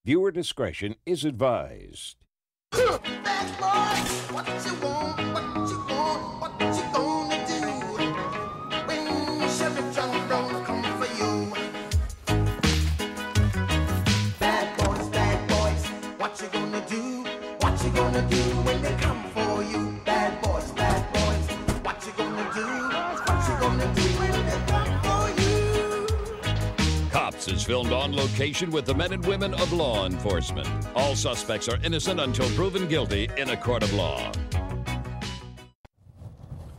Viewer discretion is advised. Bad boy, what you want, what you want, what you gonna do when Chevy John Brown come for you? Bad boys, what you gonna do? What you gonna do when they come for you? Bad boys, what you gonna do? What you gonna do when they come for you? Cops is filmed on location with the men and women of law enforcement. All suspects are innocent until proven guilty in a court of law.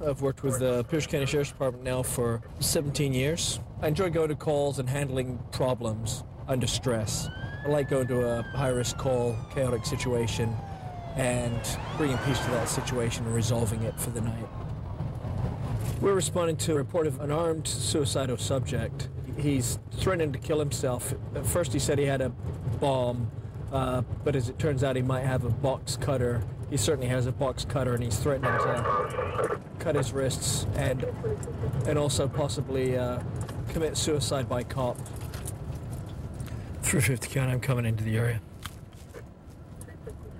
I've worked with the Pierce County Sheriff's Department now for 17 years. I enjoy going to calls and handling problems under stress. I like going to a high-risk call, chaotic situation, and bringing peace to that situation and resolving it for the night. We're responding to a report of an armed suicidal subject. He's threatening to kill himself. At first he said he had a bomb, but as it turns out he might have a box cutter. He certainly has a box cutter, and he's threatening to cut his wrists and also possibly commit suicide by cop. 350 count, I'm coming into the area.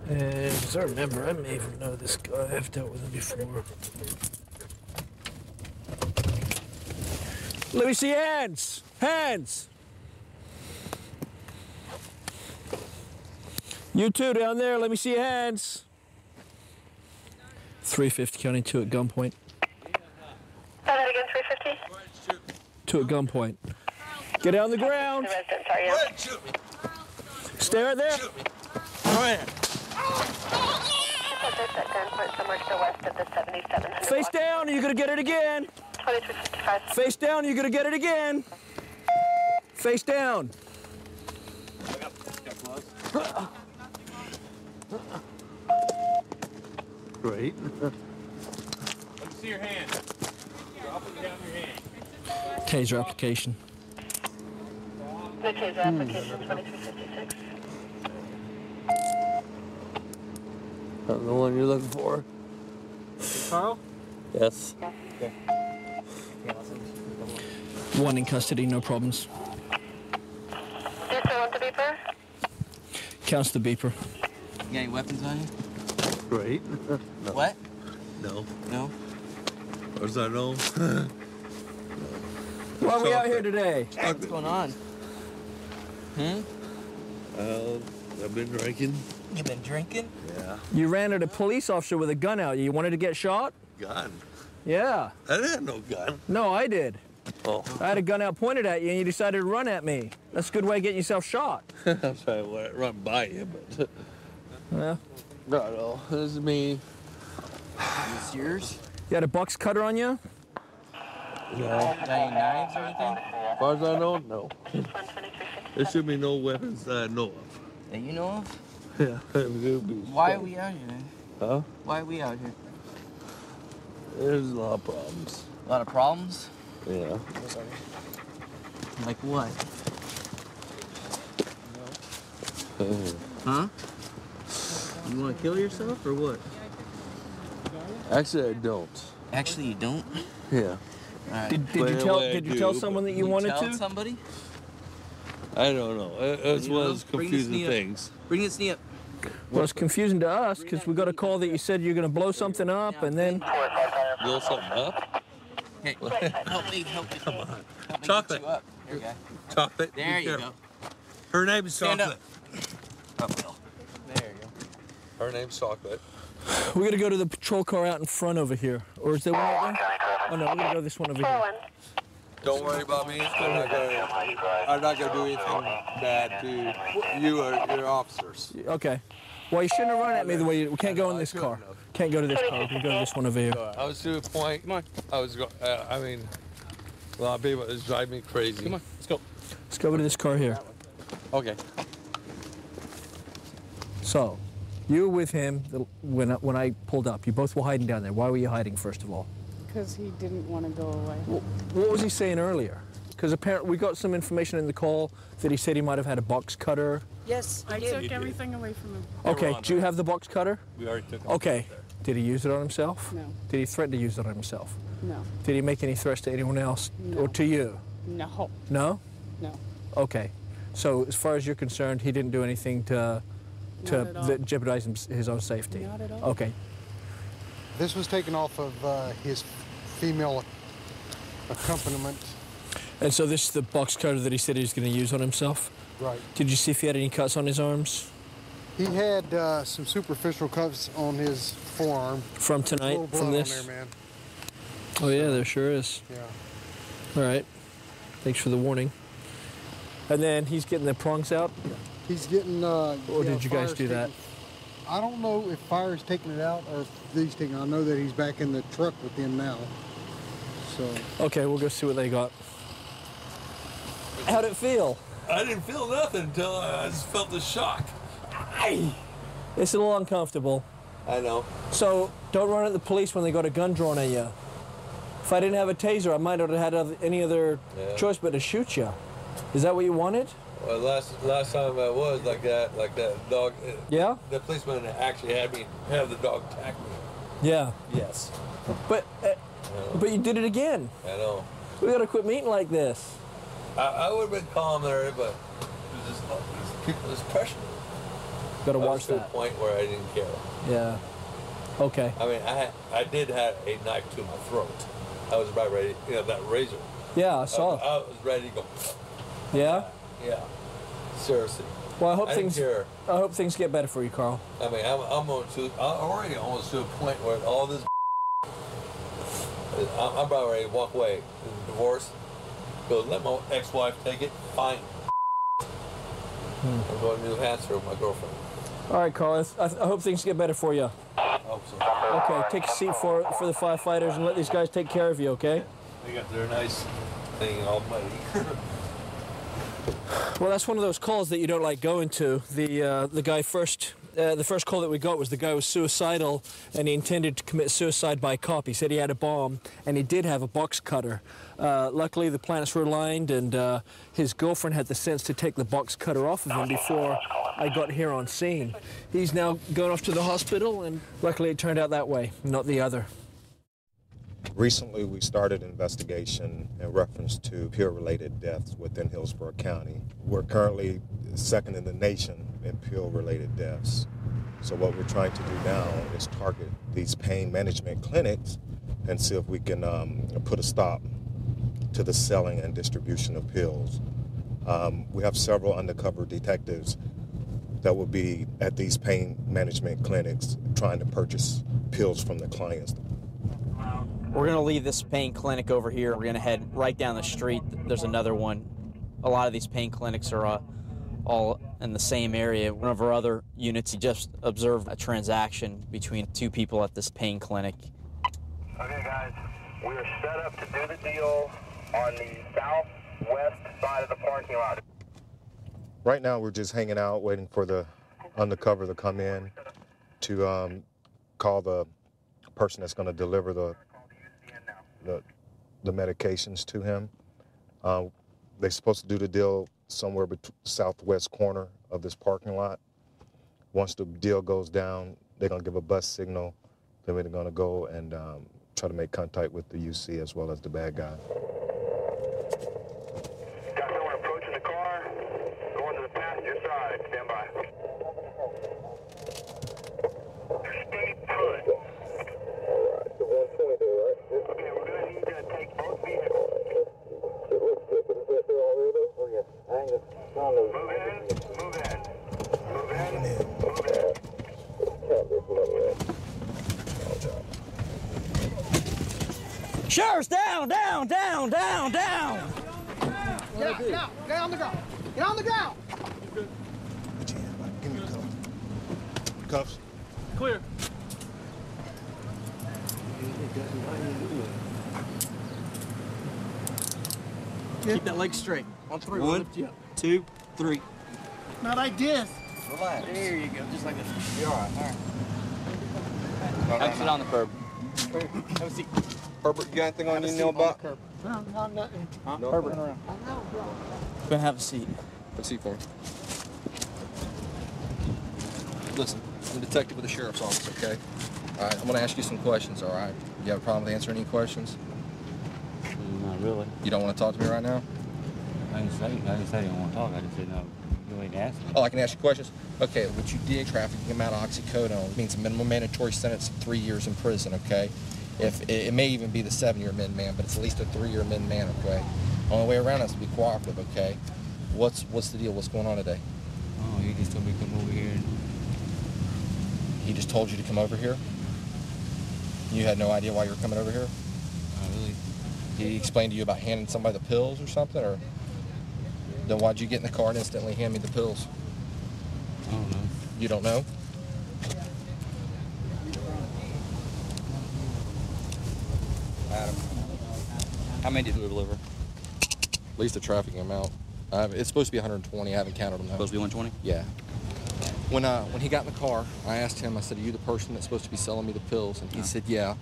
And as I remember, I may even know this guy. I've dealt with him before. Let me see hands! Hands! You two down there, let me see your hands. 350 counting, 2 at gunpoint. Say that again, 350? 2 at gunpoint. Get down the ground. The residents, are you? Stay right there. All right. At gunpoint somewhere to the west of the 7700. Face down, or you're gonna get it again. 2355. Face down, you're gonna get it again. Face down. Great. Let me see your hand. Drop it down your hand. Taser application. The taser application, 2356. That's the one you're looking for. Carl? Yes. One in custody, no problems. Do you still want the beeper? Counts the beeper. You got any weapons on you? Great. No. What? No. No? Or does I know? Why are we out here today? What's going on? I've been drinking. You been drinking? Yeah. You ran at a police officer with a gun out. You wanted to get shot? Gun. Yeah. I didn't have no gun. No, I did. Oh. I had a gun out pointed at you, and you decided to run at me. That's a good way of getting yourself shot. I'm trying to let it run by you, but. Yeah. No, this is me. Is this yours? You had a box cutter on you? No. Got any knives or anything? As far as I know, no. 12356. There should be no weapons that I know of. That you know of? Yeah. Why are we out here, man? Huh? Why are we out here? There's a lot of problems. A lot of problems? Yeah. Like what? Huh? You want to kill yourself or what? Actually, I don't. Actually, you don't? Yeah. All right. Did Well, you tell I Did you do, tell but- someone that you wanted tell to? somebody? I don't know. It's You one of know? those Bring this confusing knee up. things. Bring this knee up. Well, it's confusing to us because we got a call that you said you're going to blow something up, and then Blow something up? Hey, help me. Come on. Help me Chocolate. Get you up. Here we go. Chocolate. There Be you careful. go. Her name is Stand Chocolate. up. There you go. Her name's Chocolate. we're going to go to the patrol car out in front over here. Or is there one out there? Oh, no, we're going to go this one over here. 41. Don't worry about me. I'm not gonna do anything bad to you or your officers. Okay. Well, you shouldn't have run at me the way you... We can't go in this car. Can't go to this car. We can go to this one over here. I was to a point. Come on. I was. I mean, a lot of people is driving me crazy. Come on, let's go. Let's go over to this car here. Okay. So, you were with him when I pulled up. You both were hiding down there. Why were you hiding, first of all? Because he didn't want to go away. What was he saying earlier? Because apparently we got some information in the call that he said he might have had a box cutter. Yes, I took everything away from him. Okay, do you have the box cutter? We already took it. Okay. Did he use it on himself? No. Did he threaten to use it on himself? No. Did he make any threats to anyone else No. or to you? No. No? No. Okay. So as far as you're concerned, he didn't do anything to Not at all. jeopardize his own safety? Not at all. Okay. This was taken off of his female accompaniment. And so this is the box cutter that he said he was going to use on himself? Right. Did you see if he had any cuts on his arms? He had some superficial cuts on his forearm. From There's a tonight, little blood from this? on there, man. Oh yeah, there sure is. Yeah. All right. Thanks for the warning. And then he's getting the prongs out? He's getting. Or yeah, did you guys fire's do that? I don't know if fire's taking it out or if these taking it. I know that he's back in the truck with them now. So. Okay, we'll go see what they got. How'd it feel? I didn't feel nothing until I just felt the shock. It's a little uncomfortable. I know. So don't run at the police when they got a gun drawn at you. If I didn't have a taser, I might not have had any other choice but to shoot you. Is that what you wanted? Well, last time I was like that dog. Yeah? The policeman actually had me have the dog attack me. Yeah. Yes. But you did it again. I know. We gotta quit meeting like this. I would have been calm there, but these people just pressured me. Gotta I was watch to that. a point where I didn't care. Yeah. Okay. I mean, I did have a knife to my throat. I was about ready, that razor. Yeah, I saw. I was ready to go. Yeah? Yeah. Seriously. Well, I hope I didn't care. things get better for you, Carl. I mean, I'm already almost to a point where all this. I'm about ready to walk away. Divorce. Go let my ex-wife take it. Fine. I'm going to New Hampshire with my girlfriend. All right, Carl. I hope things get better for you. I hope so. Okay, take a seat for the firefighters and let these guys take care of you, okay? They got their nice thing all muddy. Well, that's one of those calls that you don't like going to. The guy first. The first call that we got was the guy was suicidal and he intended to commit suicide by cop. He said he had a bomb and he did have a box cutter. Luckily, the planets were aligned and his girlfriend had the sense to take the box cutter off of him before I got here on scene. He's now going off to the hospital and luckily it turned out that way, not the other. Recently, we started an investigation in reference to pill-related deaths within Hillsborough County. We're currently second in the nation in pill-related deaths. So what we're trying to do now is target these pain management clinics and see if we can put a stop to the selling and distribution of pills. We have several undercover detectives that will be at these pain management clinics trying to purchase pills from the clients. We're going to leave this pain clinic over here. We're going to head right down the street. There's another one. A lot of these pain clinics are all in the same area. One of our other units, he just observed a transaction between two people at this pain clinic. Okay, guys, we are set up to do the deal on the southwest side of the parking lot. Right now, we're just hanging out, waiting for the undercover to come in to call the person that's going to deliver the medications to him. They're supposed to do the deal somewhere between southwest corner of this parking lot. Once the deal goes down, they're going to give a bus signal. Then we're going to go and try to make contact with the UC as well as the bad guy. Got someone approaching the car, going to the passenger side. Stand by. Stay put. So 120 there, right? Okay, we're going to need to take both vehicles. Oh, yeah. Move in. Sheriff's down! Get on the ground. Get on the ground. Give me a cuff. Cuffs. Clear. Keep that leg straight. On three. One, 2, 3. Not like this. Relax. There you go, just like this. You're all right. Exit on the curb. Have a seat. Herbert, you got anything on your nail box? No, nothing. No. Herbert. Go and have a seat. Have a seat for me. Listen, I'm a detective with the sheriff's office, okay? All right, I'm going to ask you some questions, all right? You have a problem with answering any questions? Not really. You don't want to talk to me right now? I didn't say I didn't want to talk. I just said no. You ain't asking. Oh, I can ask you questions? Okay, what you did, trafficking amount of oxycodone, means a minimum mandatory sentence of 3 years in prison, okay? If it may even be the 7-year min-man, but it's at least a 3-year min-man, okay? Only way around is to be cooperative, okay? What's the deal? What's going on today? Oh, he just told me to come over here. He just told you to come over here? You had no idea why you were coming over here? Not really. He explained to you about handing somebody the pills or something, or then why'd you get in the car and instantly hand me the pills? I don't know. You don't know? Adam, how many did you deliver? At least the trafficking amount. It's supposed to be 120. I haven't counted them though. Supposed to be 120? Yeah. When he got in the car, I asked him, I said, are you the person that's supposed to be selling me the pills? And he said, yeah.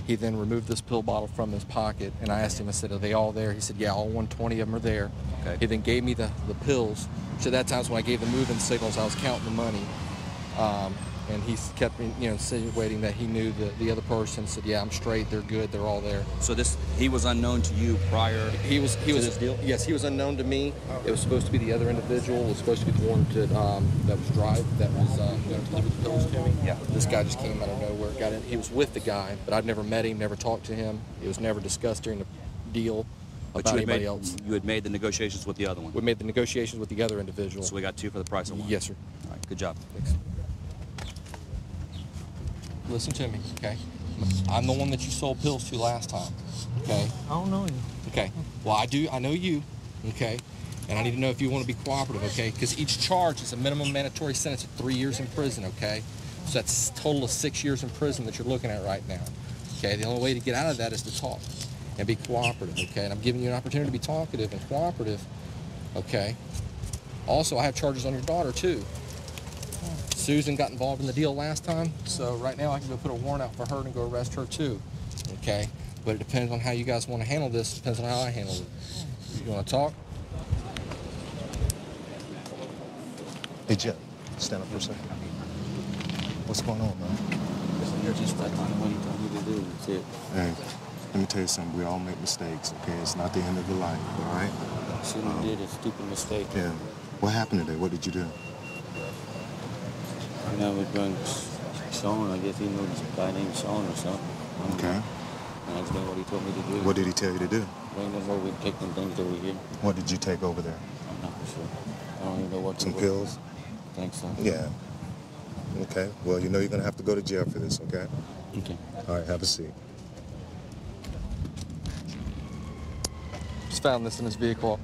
He then removed this pill bottle from his pocket, and I asked him, I said, are they all there? He said, yeah, all 120 of them are there. Okay. He then gave me the pills. So that time's when I gave the moving signals, I was counting the money. And he kept insinuating that he knew the other person. Said, yeah, I'm straight, they're good, they're all there. So he was unknown to you prior to this deal? Yes, he was unknown to me. It was supposed to be the other individual. It was supposed to be the one that was going to deliver the pills to me. Yeah. This guy just came out of nowhere, got in. He was with the guy, but I'd never met him, never talked to him. It was never discussed during the deal about anybody else. You had made the negotiations with the other one? We made the negotiations with the other individual. So we got two for the price of one? Yes, sir. All right, good job. Thanks. Listen to me, okay? I'm the one that you sold pills to last time, okay? I don't know you. Okay. Well, I do. I know you, okay? And I need to know if you want to be cooperative, okay? Because each charge is a minimum mandatory sentence of 3 years in prison, okay? So that's a total of 6 years in prison that you're looking at right now, okay? The only way to get out of that is to talk and be cooperative, okay? And I'm giving you an opportunity to be talkative and cooperative, okay? Also, I have charges on your daughter, too. Susan got involved in the deal last time, so right now I can go put a warrant out for her and go arrest her too, okay? But it depends on how you guys want to handle this. It depends on how I handle it. You want to talk? Hey, Jeff, stand up for a second. What's going on, man? Just like what he told me to do. That's it. Hey, let me tell you something. We all make mistakes, okay? It's not the end of the life, all right? Shouldn't have did a stupid mistake. Yeah. What happened today? What did you do? You know, we bring Sean. I guess he knew this guy named Sean or something. Okay. And that's what he told me to do. What did he tell you to do? Bring them over and take them things over here. What did you take over there? I'm not for sure. I don't even know what. Some pills? I think so. Yeah. Okay. Well, you know you're going to have to go to jail for this, okay? Okay. All right, have a seat. Just found this in his vehicle.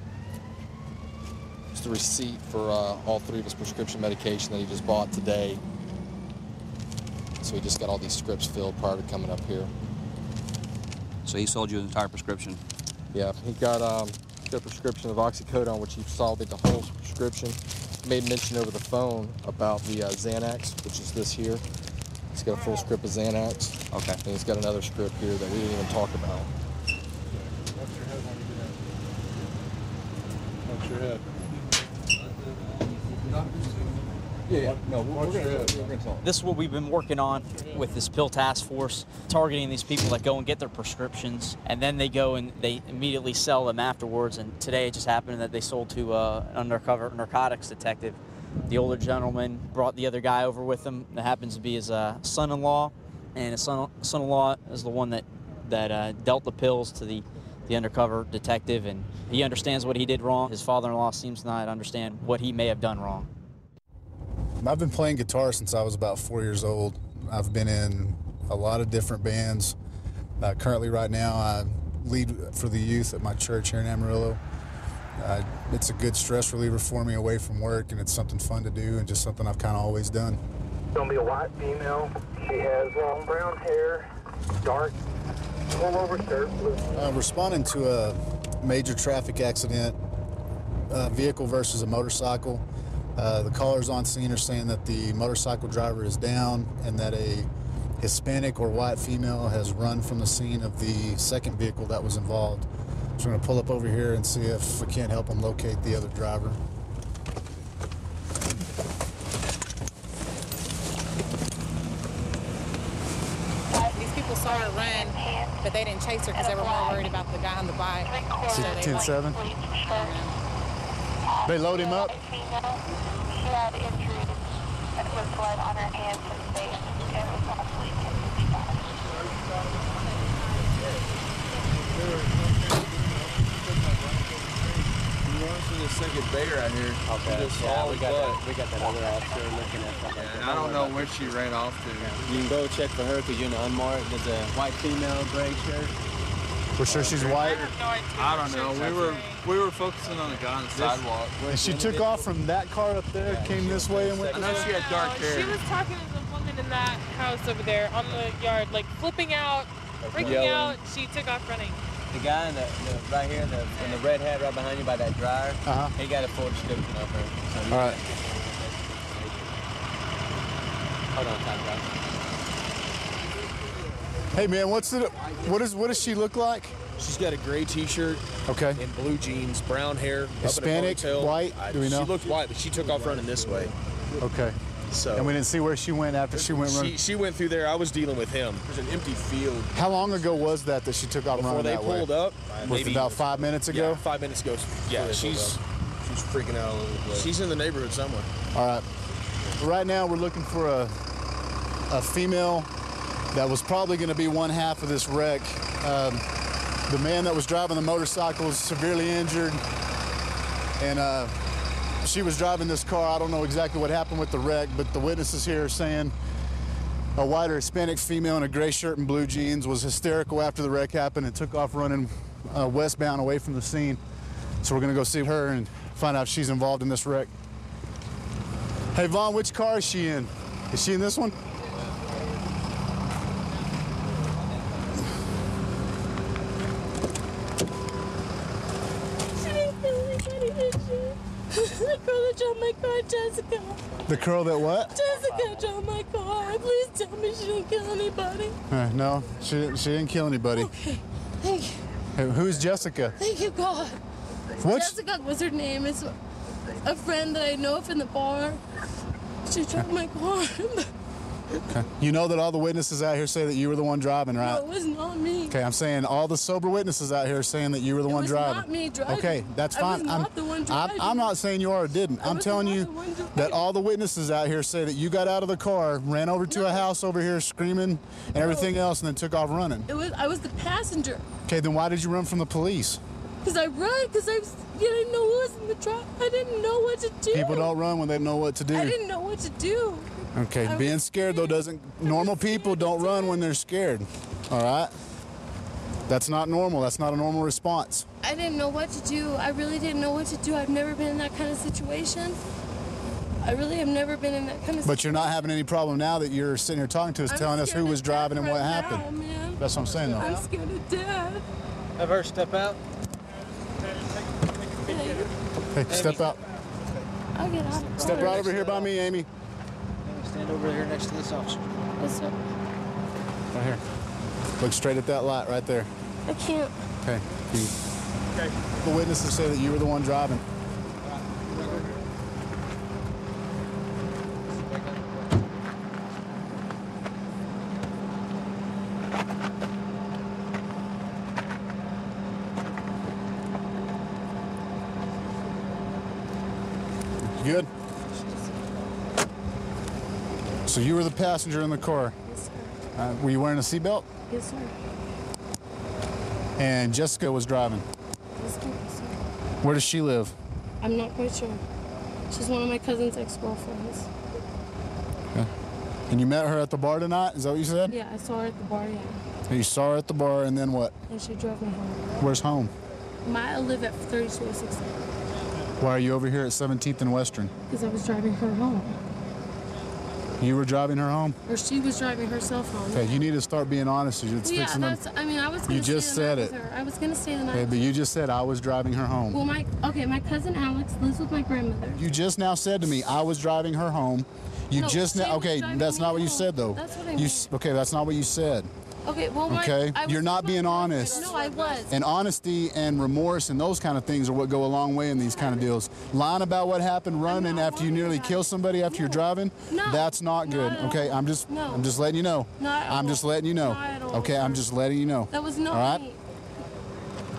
It's the receipt for all 3 of his prescription medication that he just bought today. So he just got all these scripts filled prior to coming up here. So he sold you the entire prescription? Yeah, he got a prescription of oxycodone, which he saw me the whole prescription. He made mention over the phone about the Xanax, which is this here. He's got a full script of Xanax. Okay. And he's got another script here that we didn't even talk about. Watch your head. Yeah. No, we're going to talk. This is what we've been working on with this pill task force, targeting these people that go and get their prescriptions, and then they go and they immediately sell them afterwards. And today it just happened that they sold to an undercover narcotics detective. The older gentleman brought the other guy over with him. That happens to be his son-in-law, and his son-in-law is the one that dealt the pills to the undercover detective, and he understands what he did wrong. His father-in-law seems not understand what he may have done wrong. I've been playing guitar since I was about 4 years old. I've been in a lot of different bands. Currently right now I lead for the youth at my church here in Amarillo. It's a good stress reliever for me away from work, and it's something fun to do and just something I've kind of always done. It's going to be a white female. She has long brown hair, dark pullover shirt, blue. Responding to a major traffic accident, vehicle versus a motorcycle. The callers on scene are saying that the motorcycle driver is down and that a Hispanic or white female has run from the scene of the second vehicle that was involved. So we're going to pull up over here and see if we can't help them locate the other driver. These people saw her run, but they didn't chase her because they were more worried about the guy on the bike. So 10-7? They load him up? She had injuries with blood on her hands and face. It was last week and she died. The second bay right here. Okay. Yeah, we got that other officer looking at something. And I don't know where she ran off to. You can go check for her because you're in the unmarked. There's a white female, gray shirt. We're sure she's white. I don't know. We were focusing on the guy on the sidewalk. And she took off from that car up there, came this way and went. I know she had dark hair. She was talking to the woman in that house over there on the yard, like flipping out, freaking out. She took off running. The guy in the right here in the red hat right behind you by that dryer, he got a full description of her. So all right. Hold on, time, guys. Hey man, what does she look like? She's got a gray T-shirt, okay, and blue jeans, brown hair, Hispanic, up in a ponytail. white. Do we know? She looked white, but she took off running this way. Okay. So. And we didn't see where she went after she went running. She went through there. I was dealing with him. There's an empty field. How long ago was that she took off running that way? Before they pulled up. Was it about 5 minutes ago? Yeah, 5 minutes ago. Yeah, she's freaking out all over the place. She's in the neighborhood somewhere. All right. Right now we're looking for a female that was probably going to be one half of this wreck. The man that was driving the motorcycle was severely injured, and she was driving this car. I don't know exactly what happened with the wreck, but the witnesses here are saying a white or Hispanic female in a gray shirt and blue jeans was hysterical after the wreck happened and took off running westbound away from the scene. So we're going to go see her and find out if she's involved in this wreck. Hey, Vaughn, which car is she in? Is she in this one? The girl that drove my car, Jessica. The girl that what? Jessica drove my car. Please tell me she didn't kill anybody. No, she didn't kill anybody. Okay, thank you. Hey, who's Jessica? Thank you, God. What's... Jessica was her name. It's a friend that I know of in the bar. She drove my car. Okay. You know that all the witnesses out here say that you were the one driving, right? No, it was not me. Okay, I'm saying all the sober witnesses out here are saying that you were the one driving. It was not me driving. Okay, that's fine. I was not the one driving. I'm not saying you are or didn't. I'm telling you that all the witnesses out here say that you got out of the car, ran over to a house over here screaming and everything else, and then took off running. I was the passenger. Okay, then why did you run from the police? Because I run, because you didn't know who was in the truck. I didn't know what to do. People don't run when they know what to do. I didn't know what to do. Okay, being scared though normal people don't run when they're scared, all right? That's not normal. That's not a normal response. I didn't know what to do. I really didn't know what to do. I've never been in that kind of situation. I really have never been in that kind of situation. But you're not having any problem now that you're sitting here talking to us, telling us who was driving and what happened. Man. That's what I'm saying though. I'm scared to death. Have her step out. Hey, step out. I'll get out. Step right over here by me, Amy. Stand over here next to this officer. Yes, sir. Right here. Look straight at that light right there. I can't. Okay. Okay. The witnesses say that you were the one driving. You good? So you were the passenger in the car. Yes, sir. Were you wearing a seatbelt? Yes, sir. And Jessica was driving. Yes, sir. Where does she live? I'm not quite sure. She's one of my cousin's ex-girlfriends. Okay. And you met her at the bar tonight? Is that what you said? Yeah, I saw her at the bar, yeah. You saw her at the bar, and then what? And she drove me home. Where's home? I live at 3206. Why are you over here at 17th and Western? Because I was driving her home. You were driving her home? Or she was driving herself home. Okay, you need to start being honest. It's Yeah, fixing that's, I mean, I was going to You just said it. with her. I was going to stay the night. Okay, but you just said I was driving her home. Well, my cousin Alex lives with my grandmother. You just now said to me I was driving her home. You No, just she now, was okay, driving that's me not what you home. said though. That's what I mean. Okay, that's not what you said. Okay, well, Okay, you're not being honest. No, I was. And honesty and remorse and those kind of things are what go a long way in these kind of deals. Lying about what happened, running after you nearly kill somebody after you're driving, that's not good. Okay, I'm just letting you know. I'm just letting you know. Okay, I'm just letting you know. That was not all right? me.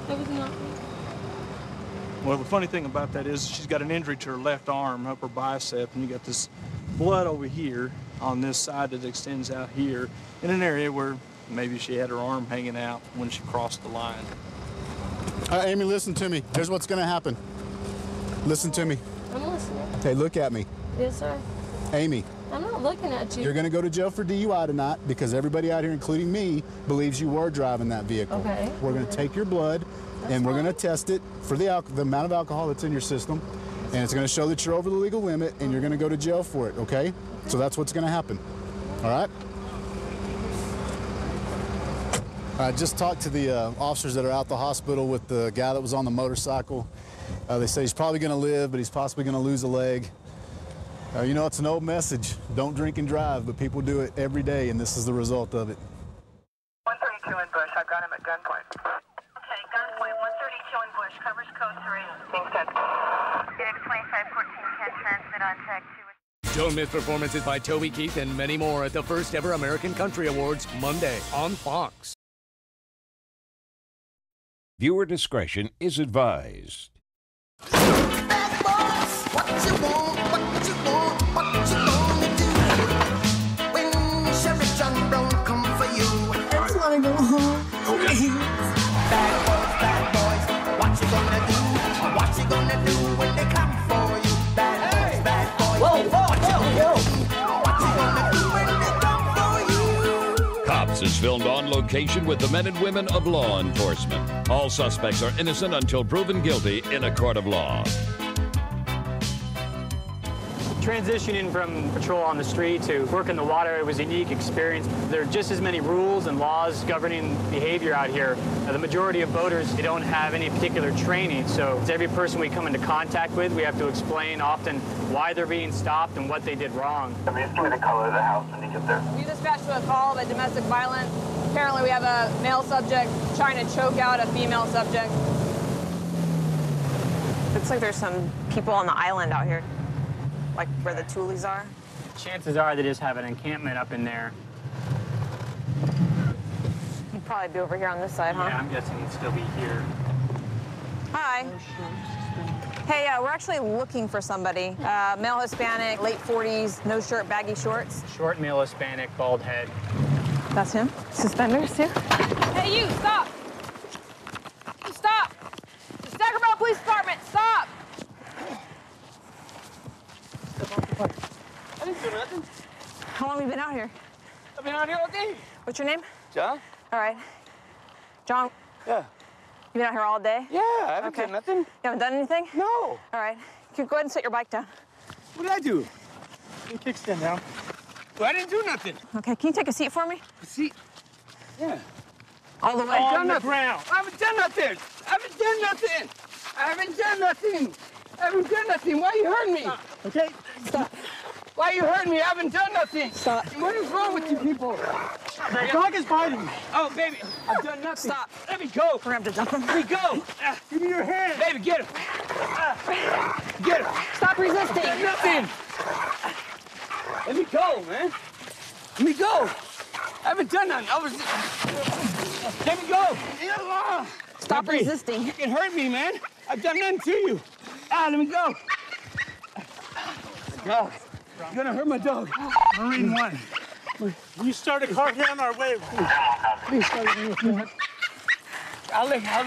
That was not me. Well, the funny thing about that is she's got an injury to her left arm, upper bicep, and you got this blood over here on this side that extends out here in an area where maybe she had her arm hanging out when she crossed the line. Amy, listen to me. Here's what's going to happen. Listen to me. I'm listening. Okay, look at me. Yes, sir. Amy. I'm not looking at you. You're going to go to jail for DUI tonight because everybody out here, including me, believes you were driving that vehicle. Okay. We're going to take your blood and we're going to test it for the amount of alcohol that's in your system. And it's going to show that you're over the legal limit and you're going to go to jail for it, okay? So that's what's going to happen. All right? I just talked to the officers that are out the hospital with the guy that was on the motorcycle. They say he's probably going to live, but he's possibly going to lose a leg. You know, it's an old message. Don't drink and drive, but people do it every day, and this is the result of it. 132 in Bush. I've got him at gunpoint. Okay, gunpoint. 132 in Bush. Covers code 3. Thanks, 10. Phoenix 2514 can transmit on tech 2. Don't miss performances by Toby Keith and many more at the first ever American Country Awards Monday on Fox. Viewer discretion is advised. Go home. Bad boys, what you gonna do? What you gonna do when they come for you? Bad boys, what you gonna do when they come for you? Cops is filmed on location with the men and women of law enforcement. All suspects are innocent until proven guilty in a court of law. Transitioning from patrol on the street to work in the water, it was a unique experience. There are just as many rules and laws governing behavior out here. The majority of boaters, they don't have any particular training, so to every person we come into contact with, we have to explain often why they're being stopped and what they did wrong. Please give me the color of the house when you get there. We dispatched to a call of a domestic violence. Apparently we have a male subject trying to choke out a female subject. Looks like there's some people on the island out here. Like where the Tules are? Chances are they just have an encampment up in there. He'd probably be over here on this side, huh? Yeah, I'm guessing he'd still be here. Hi. Hey, we're actually looking for somebody. Male Hispanic, late 40s, no shirt, baggy shorts. Short male Hispanic, bald head. That's him? Suspenders, too? Hey, you, stop! Stop! Sacramento Police Department, stop! I didn't do nothing. How long have you been out here? I've been out here all day. What's your name? John. All right. John? Yeah. You've been out here all day? Yeah, I haven't done nothing. You haven't done anything? No. All right. You can go ahead and set your bike down. What did I do? Kickstand down. Well, I didn't do nothing. Okay, can you take a seat for me? A seat? Yeah. All the way on the ground. I haven't done nothing. I haven't done nothing. I haven't done nothing. I haven't done nothing. Why are you hurting me? Okay? Stop. Why are you hurting me? I haven't done nothing. Stop. What is wrong with you people? The dog is biting me. Oh, baby, I've done nothing. Stop. Let me go. We're gonna have to jump him. Let me go. Give me your hand. Baby, get him. Get him. Stop resisting. I've done nothing. Let me go, man. Let me go. I haven't done nothing. Let me go. Stop resisting. You can hurt me, man. I've done nothing to you. Let me go. Dog. You're gonna hurt my dog. Marine 1. Will you start a car down our way? Please start it. I'll let go.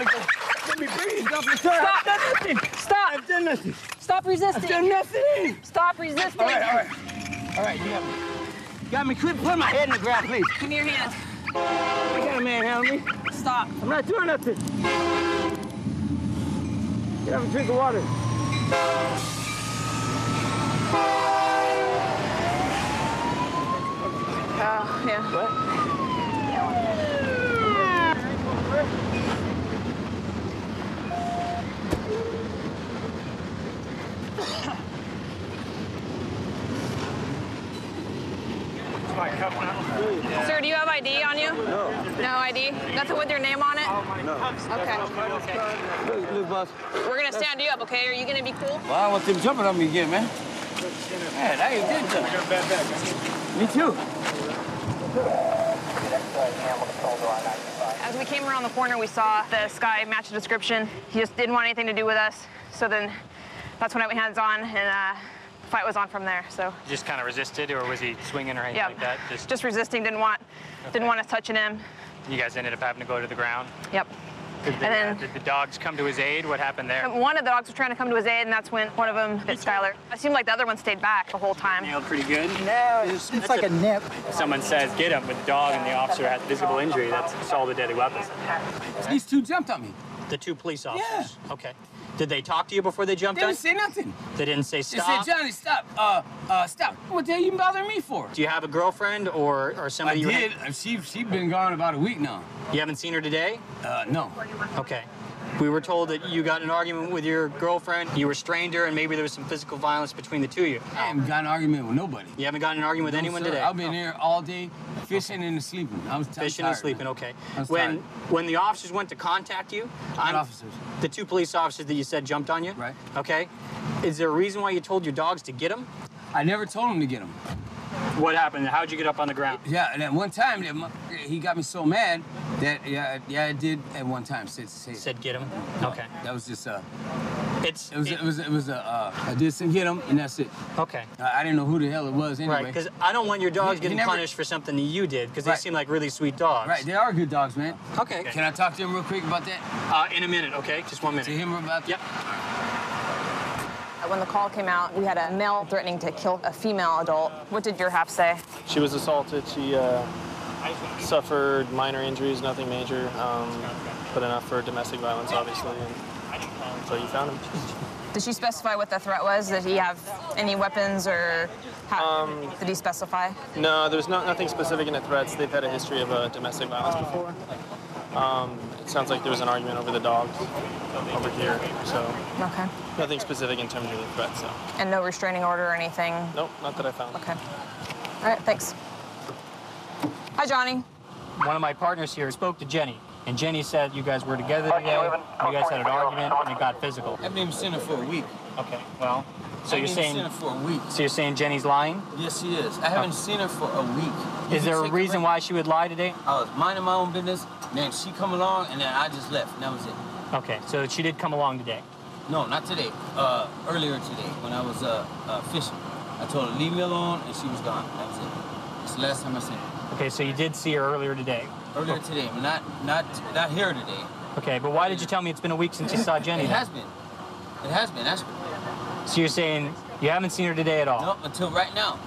Let me breathe. Stop. I've done nothing. Stop. I've done nothing. Stop resisting. I've done nothing. Stop resisting. All right, you got me. You got me. Quit putting my head in the ground, please. Give me your hands. I got a manhandle me. Stop. I'm not doing nothing. Get up and drink of water. Yeah. What? Sir, do you have ID on you? No. No ID? Nothing with your name on it? No. Okay. Look, boss. We're gonna stand you up, okay? Are you gonna be cool? Well, I don't want them jumping on me again, man. Man, I ain't did something. I got a bad back. Me too. As we came around the corner, we saw this guy match the description. He just didn't want anything to do with us. So then that's when I went hands on, and the fight was on from there. So Just kind of resisted, or was he swinging or anything yeah, like that? just resisting. Didn't want us touching him. You guys ended up having to go to the ground. Yep. Did the dogs come to his aid? What happened there? One of the dogs was trying to come to his aid, and that's when one of them bit Skylar. It seemed like the other one stayed back the whole time. Nailed pretty good? No, it's like a nip. Someone says, get him, but the dog and the officer had visible injury. That's all the deadly weapons. These two jumped on me. The two police officers? Yeah. Okay. Did they talk to you before they jumped They on? didn't say nothing. They didn't say stop? They said, Johnny, stop. Stop. What the hell you bothering me for? Do you have a girlfriend or somebody? I did. She been gone about a week now. You haven't seen her today? No. Okay. We were told that you got in an argument with your girlfriend, you restrained her, and maybe there was some physical violence between the two of you. I haven't got an argument with nobody. You haven't gotten an argument with anyone today? I've been here all day fishing and sleeping. Fishing and sleeping, okay. When the officers went to contact you, what officers? The two police officers that you said jumped on you? Right. Okay. Is there a reason why you told your dogs to get them? I never told them to get them. What happened? How'd you get up on the ground? Yeah, and at one time, he got me so mad that, yeah, I did at one time. Said get him? Okay. That was just, it was I did say get him, and that's it. Okay. I didn't know who the hell it was anyway. Right, because I don't want your dogs getting punished for something that you did, because they seem like really sweet dogs. Right, they are good dogs, man. Okay. Can I talk to him real quick about that? In a minute, okay? Just 1 minute. To him about that? Yep. When the call came out, we had a male threatening to kill a female adult. What did your half say? She was assaulted. She suffered minor injuries, nothing major, but enough for domestic violence, obviously. And so you found him. Did she specify what the threat was? Did he have any weapons, or did he specify? No, there's nothing specific in the threats. They've had a history of domestic violence before. It sounds like there was an argument over the dogs over here, so okay. Nothing specific in terms of the threats. So. And no restraining order or anything? Nope, not that I found. Okay. All right, thanks. Hi, Johnny. One of my partners here spoke to Jenny, and Jenny said you guys were together today, you guys had an argument, and it got physical. I haven't even seen her for a week. Okay, well, so you're saying... I haven't even seen her for a week. So you're saying Jenny's lying? Yes, she is. I haven't seen her for a week. Is there a reason why she would lie today? I was minding my own business, and then she come along, and then I just left, and that was it. Okay, so she did come along today? No, not today. Earlier today, when I was fishing. I told her, leave me alone, and she was gone. That was it. It's the last time I seen her. Okay, so you did see her earlier today? Earlier today, but not here today. Okay, but why did you tell me it's been a week since you saw Jenny? It has been. It has been. That's. So you're saying you haven't seen her today at all? No, until right now.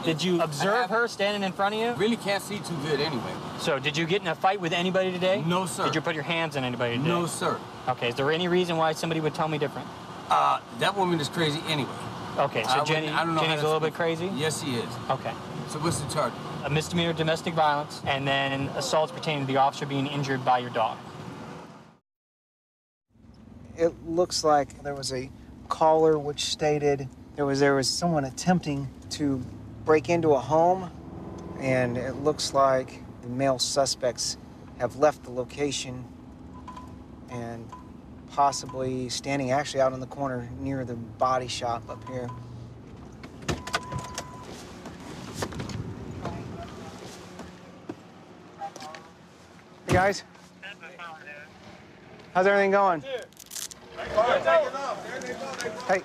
Did you observe her standing in front of you? Really can't see too good anyway. So did you get in a fight with anybody today? No, sir. Did you put your hands on anybody today? No, sir. Okay, is there any reason why somebody would tell me different? That woman is crazy anyway. Okay, so Jenny's a little bit crazy? Yes, she is. Okay. So what's the charge? A misdemeanor domestic violence, and then assaults pertaining to the officer being injured by your dog. It looks like there was a caller which stated there was someone attempting to break into a home, and it looks like the male suspects have left the location and possibly standing actually out in the corner near the body shop up here. Hey guys, how's everything going? Hey.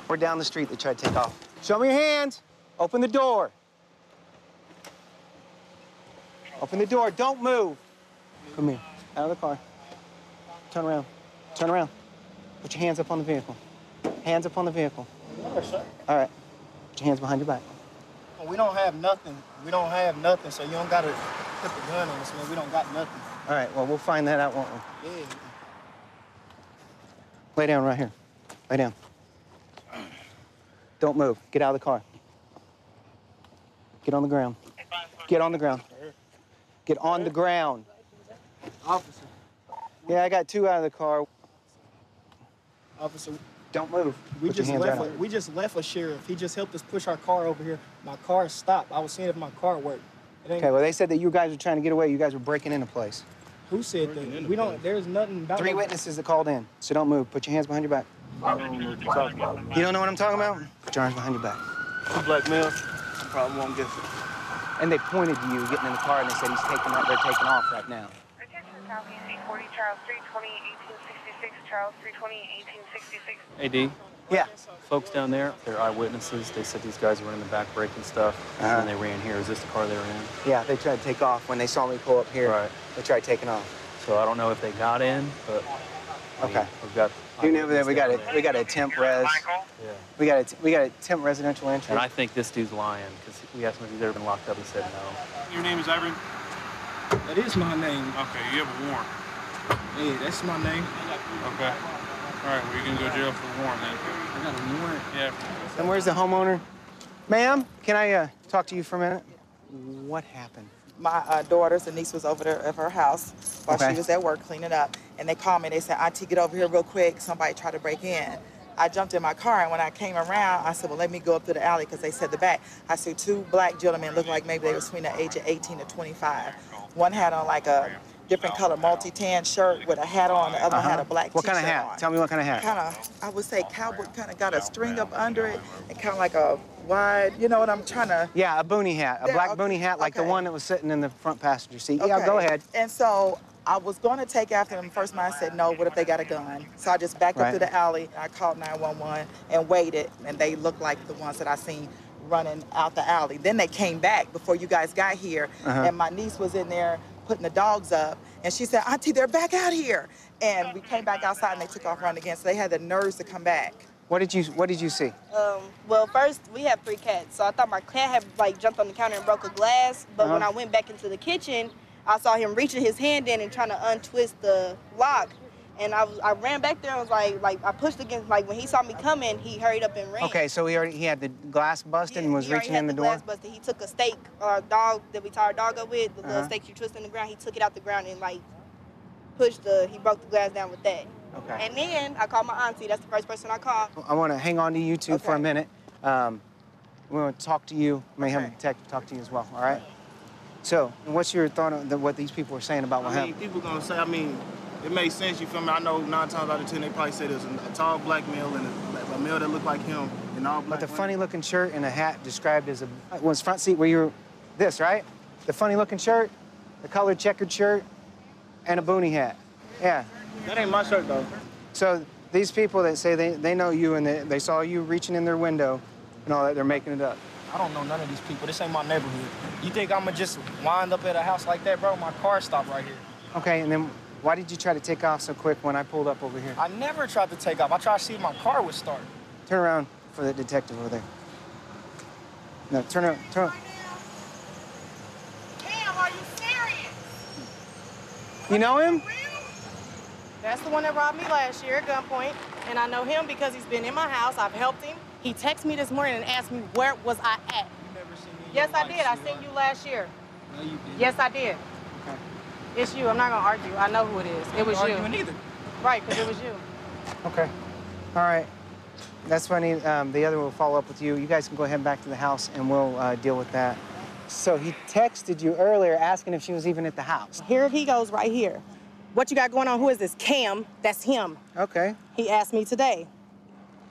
We're down the street. They tried to take off. Show me your hands. Open the door. Open the door. Don't move. Come here. Out of the car. Turn around. Turn around. Put your hands up on the vehicle. Hands up on the vehicle. All right. Put your hands behind your back. Well, we don't have nothing. We don't have nothing, so you don't got to put the gun on us, man. We don't got nothing. All right, well, we'll find that out, won't we? Yeah. Lay down right here. Lay down. Don't move. Get out of the car. Get on the ground. Get on the ground. Get on the ground. Officer. Yeah, I got two out of the car. Officer. Don't move. We just left a sheriff. He just helped us push our car over here. My car stopped. I was seeing if my car worked. Okay, well, they said that you guys were trying to get away. You guys were breaking into a place. Who said that? We don't, there's nothing about 3 witnesses that called in, so don't move. Put your hands behind your back. I don't know what you're talking about. You don't know what I'm talking about? Put your arms behind your back. Two black males, probably won't get it. And they pointed to you getting in the car and they said they're taking off right now. Attention South PC 40, Charles 320, 1866, Charles 320, 1866. AD? Yeah. Folks down there, they're eyewitnesses. They said these guys were in the back breaking stuff, and then they ran here. Is this the car they were in? Yeah, they tried to take off. When they saw me pull up here, right. They tried taking off. So I don't know if they got in, but okay. We've got. You know that we got a temp res. Yeah. We got a temp residential entry. And I think this dude's lying because we asked him if he's ever been locked up. He said no. Your name is Ivory? That is my name. Okay, you have a warrant. Yeah, that's my name. Okay. All right, well, you can go to jail for the warrant then. I got a warrant. Yeah. And where's the homeowner? Ma'am, can I talk to you for a minute? What happened? My daughter's niece was over there at her house while she was at work cleaning up, and they called me. They said, "Auntie, get over here real quick. Somebody tried to break in." I jumped in my car, and when I came around, I said, "Well, let me go up to the alley," because they said the back. I see 2 black gentlemen, looked like maybe they were between the age of 18 to 25. One had on like a different color multi-tan shirt with a hat on. The other one had a black What t-shirt kind of hat? on. Tell me what kind of hat. Kind of, I would say cowboy, kind of got a string up under it, and kind of like a wide, you know what I'm trying to... Yeah, a boonie hat, a black boonie hat, like the one that was sitting in the front passenger seat. Yeah, go ahead. And so I was going to take after them. First man said, no, what if they got a gun? So I just backed up to the alley. I called 911 and waited, and they looked like the ones that I seen running out the alley. Then they came back before you guys got here, and my niece was in there putting the dogs up, and she said, "Auntie, they're back out here." And we came back outside, and they took off running again, so they had the nerves to come back. What did you see? Well, first, we have 3 cats, so I thought my cat had, like, jumped on the counter and broke a glass, but when I went back into the kitchen, I saw him reaching his hand in and trying to untwist the lock, and I ran back there and was like I pushed against, like, when he saw me coming, he hurried up and ran. Okay, so he had the glass busted and was reaching in the door? Glass busted. He took a stake, dog that we tied our dog up with, the little stake you twist in the ground, he took it out the ground and, like, he broke the glass down with that. Okay. And then I called my auntie. That's the first person I called. I want to hang on to you two for a minute. We want to talk to you. May have a detective talk to you as well, all right? So, what's your thought on what these people are saying about what happened? People gonna say, it makes sense, you feel me? I know 9 times out of 10 they probably say there's a tall black male and a male that looked like him and all black. But the funny looking shirt and a hat described as was front seat where you were, this, right? The funny looking shirt, the colored checkered shirt, and a boonie hat. Yeah. That ain't my shirt, though. So these people that say they know you and they saw you reaching in their window and all that, they're making it up. I don't know none of these people. This ain't my neighborhood. You think I'm gonna just wind up at a house like that, bro? My car stopped right here. Okay, and then why did you try to take off so quick when I pulled up over here? I never tried to take off. I tried to see if my car would start. Turn around for the detective over there. No, turn around, turn around. Damn, are you serious? You know him? That's the one that robbed me last year at gunpoint, and I know him because he's been in my house. I've helped him. He texted me this morning and asked me where was I at. You never seen me? Yes, I did. I seen you last year. No, you didn't. Yes, I did. Okay. It's you. I'm not gonna argue. I know who it is. It was you. Arguing either. Right, because it was you. Okay. All right. That's when the other will follow up with you. You guys can go ahead back to the house and we'll deal with that. So he texted you earlier asking if she was even at the house. Here he goes right here. What you got going on? Who is this? Cam. That's him. Okay. He asked me today.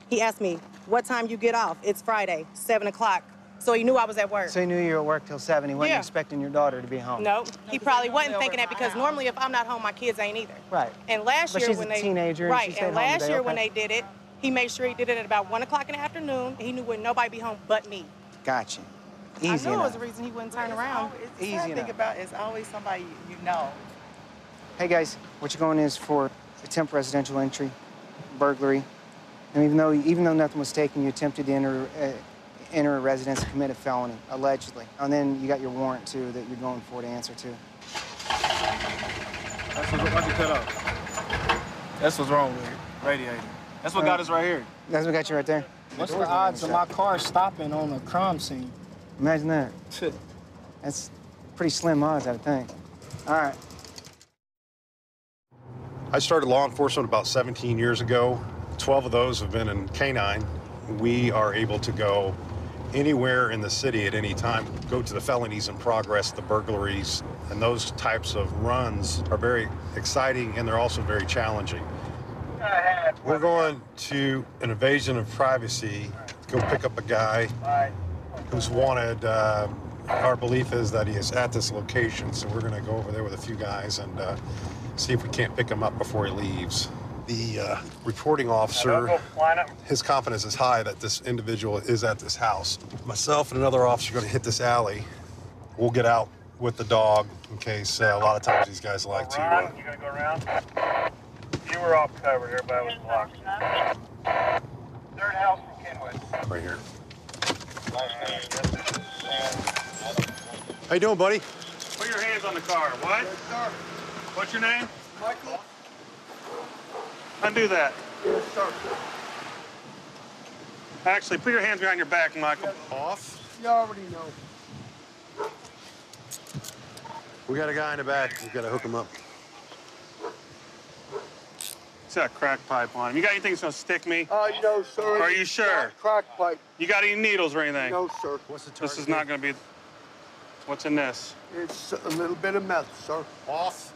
He asked me, what time you get off? It's Friday, 7 o'clock. So he knew I was at work. So he knew you were at work till 7. He wasn't expecting your daughter to be home. No, he probably wasn't thinking that because normally if I'm not home, my kids ain't either. Right. And last year she's when a teenager and she stayed home last today, year okay. when they did it, he made sure he did it at about 1 o'clock in the afternoon. He knew when nobody be home but me. Gotcha. Easy I knew enough. it was the reason he wouldn't turn around. Easy Think enough. about it's always somebody you know. Hey guys, what you're going is for attempt residential entry, burglary. And even though nothing was taken, you attempted to enter a residence and commit a felony, allegedly. And then you got your warrant too that you're going for to answer to. That's what you cut off. That's what's wrong with it. Radiator. That's what got us right here. That's what got you right there? What's the odds of my car stopping on a crime scene? Imagine that. That's pretty slim odds, I would think. All right. I started law enforcement about 17 years ago. 12 of those have been in K-9. We are able to go anywhere in the city at any time. Go to the felonies in progress, the burglaries, and those types of runs are very exciting and they're also very challenging. We're going to an invasion of privacy, go pick up a guy who's wanted. Our belief is that he is at this location, so we're going to go over there with a few guys and see if we can't pick him up before he leaves. The reporting officer, his confidence is high that this individual is at this house. Myself and another officer are going to hit this alley. We'll get out with the dog in case a lot of times these guys like to. You gonna go around? You were off cover. Everybody was blocked. Third house from Kenwood. Right here. How you doing, buddy? Put your hands on the car. What? Yes, sir. What's your name? Michael? Undo that. Yes, sir. Actually, put your hands behind your back, Michael. Off. You already know. We got a guy in the back. We got to hook him up. It's that crack pipe on him. You got anything that's gonna stick me? No, sir. Are you sure? Crack pipe. You got any needles or anything? No, sir. What's the target? This is not gonna be. What's in this? It's a little bit of meth, sir. Off.